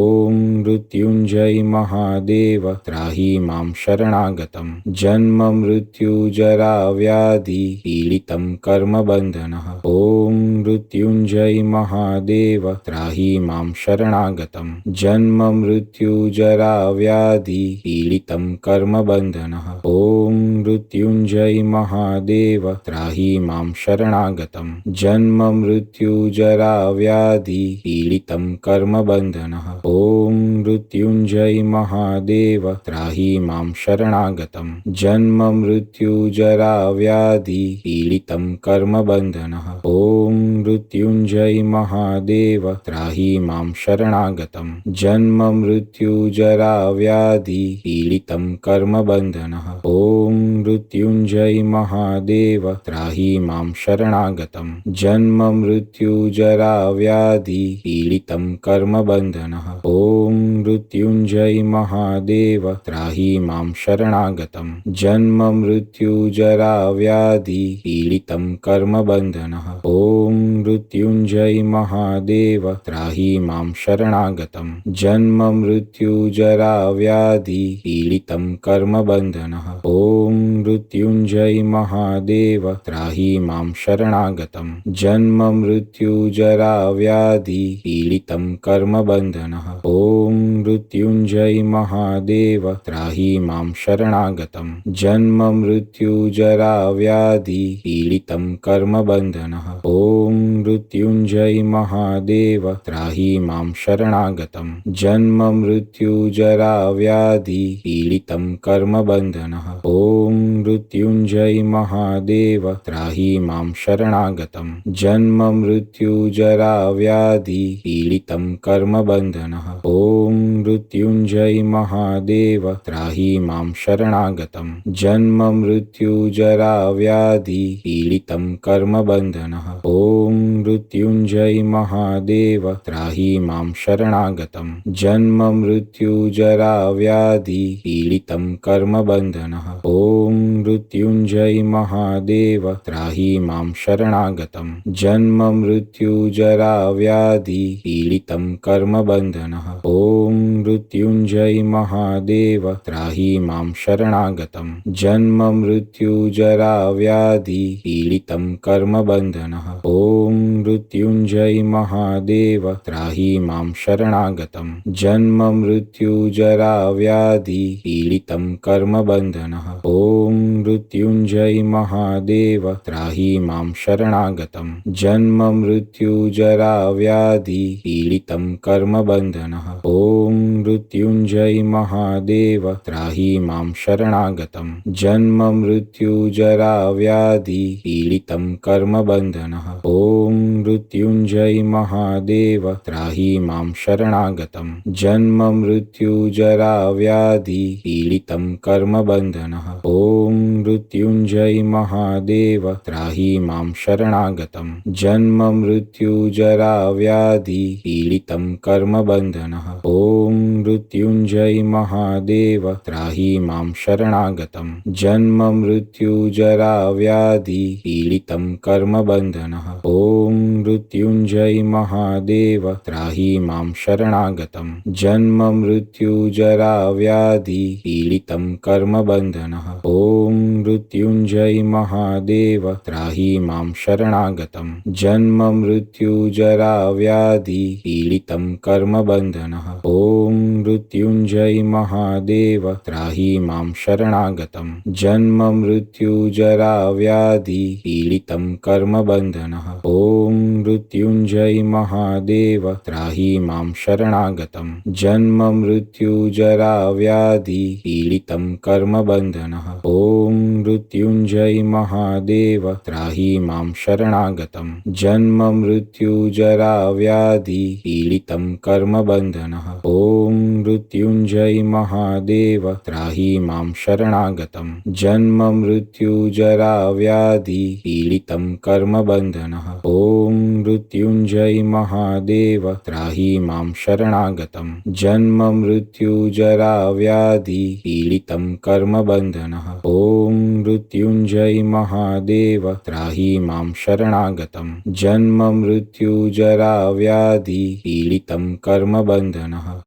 मृत्युञ्जय महादेव त्राहि मां शरणागतं जन्म मृत्युजरा व्याधि पीडितं कर्मबन्धनः ॐ मृत्युञ्जय महादेव त्राहि मां शरणागतं जन्म मृत्युजरा व्याधि पीडितं कर्मबन्धनः ॐ मृत्युञ्जय महादेव त्राहि मां शरणागतं जन्म मृत्युजरा व्याधि पीडितं कर्मबन्धनः ॐ मृत्युञ्जय महादेव त्राहि मां शरणागतं जन्म मृत्युजरा व्याधि पीडितं कर्मबन्धनः ॐ मृत्युञ्जय महादेव त्राहि मां शरणागतं जन्म मृत्युजरा व्याधि पीडितं कर्मबन्धनः ॐ मृत्युञ्जय महादेव त्राहि मां शरणागतं जन्म मृत्युजरा व्याधि पीडितं कर्मबन्धनः ॐ मृत्युञ्जय महादेव त्राहि मां शरणागतं जन्म मृत्युजरा व्याधि पीडितं कर्मबन्धनः ॐ मृत्युञ्जय महादेव त्राहि मां शरणागतं जन्म मृत्युजरा व्याधि पीडितं कर्मबन्धनः ॐ मृत्युञ्जय महादेव त्राहि मां शरणागतं जन्म मृत्युजरा व्याधि पीडितं कर्मबन्धनः ॐ मृत्युञ्जय महादेव त्राहि मां शरणागतं जन्म मृत्युजरा व्याधि पीडितं कर्मबन्धनः ॐ मृत्युञ्जय महादेव त्राहि मां शरणागतं जन्म मृत्युजरा व्याधि पीडितं कर्मबन्धनः ॐ मृत्युञ्जय महादेव त्राहि मां शरणागतं जन्म मृत्युजरा व्याधि पीडितं कर्मबन्धनः ॐ मृत्युञ्जय महादेव त्राहि मां शरणागतं जन्म मृत्युजरा व्याधि पीडितं कर्मबन्धनः ॐ मृत्युञ्जय महादेव त्राहि मां शरणागतं जन्म मृत्युजरा व्याधि पीडितं कर्मबन्धनः ॐ मृत्युञ्जय महादेव त्राहि मां शरणागतं जन्म मृत्युजरा व्याधि पीडितं कर्मबन्धनः ॐ मृत्युञ्जय महादेव त्राहि मां शरणागतं जन्म मृत्युजरा व्याधि पीडितं कर्मबन्धनः ॐ ॐ मृत्युञ्जय महादेव त्राहि मां शरणागतं जन्म मृत्युजरा व्याधि पीडितं कर्मबन्धनः ॐ मृत्युञ्जय महादेव त्राहि मां शरणागतं जन्म मृत्युजरा व्याधि पीडितं कर्मबन्धनः ॐ मृत्युञ्जय महादेव त्राहि मां शरणागतं जन्म मृत्युजरा व्याधि पीडितं कर्मबन्धनः ॐ मृत्युञ्जय महादेव त्राहि मां शरणागतं जन्म मृत्युजरा व्याधि पीडितं कर्मबन्धनः ॐ मृत्युञ्जय महादेव त्राहि मां शरणागतं जन्म मृत्युजरा व्याधि पीडितं कर्मबन्धनः ॐ मृत्युञ्जय महादेव त्राहि मां शरणागतं जन्म मृत्युजरा व्याधि पीडितं कर्मबन्धनः ॐ मृत्युञ्जय महादेव त्राहि मां शरणागतं जन्म मृत्युजरा व्याधि पीडितं कर्मबन्धनः ॐ मृत्युञ्जय महादेव त्राहि मां शरणागतं जन्म मृत्युजरा व्याधि पीडितं कर्मबन्धनः ॐ मृत्युञ्जय महादेव त्राहि मां शरणागतं जन्म मृत्युजरा व्याधि पीडितं कर्मबन्धनः ॐ मृत्युञ्जय महादेव त्राहि मां शरणागतं जन्म मृत्युजरा व्याधि पीडितं कर्मबन्धनः ॐ मृत्युञ्जय महादेव त्राहि मां शरणागतं जन्म मृत्युजरा व्याधि पीडितं कर्मबन्धनः ॐ मृत्युञ्जय महादेव त्राहि मां शरणागतं जन्म मृत्युजरा व्याधि पीडितं कर्मबन्धनः ॐ मृत्युञ्जय महादेव त्राहि मां शरणागतं जन्म मृत्युजरा व्याधि पीडितं कर्मबन्धनः ॐ मृत्युञ्जय महादेव त्राहि मां शरणागतं जन्म मृत्युजरा व्याधि पीडितं कर्मबन्धनः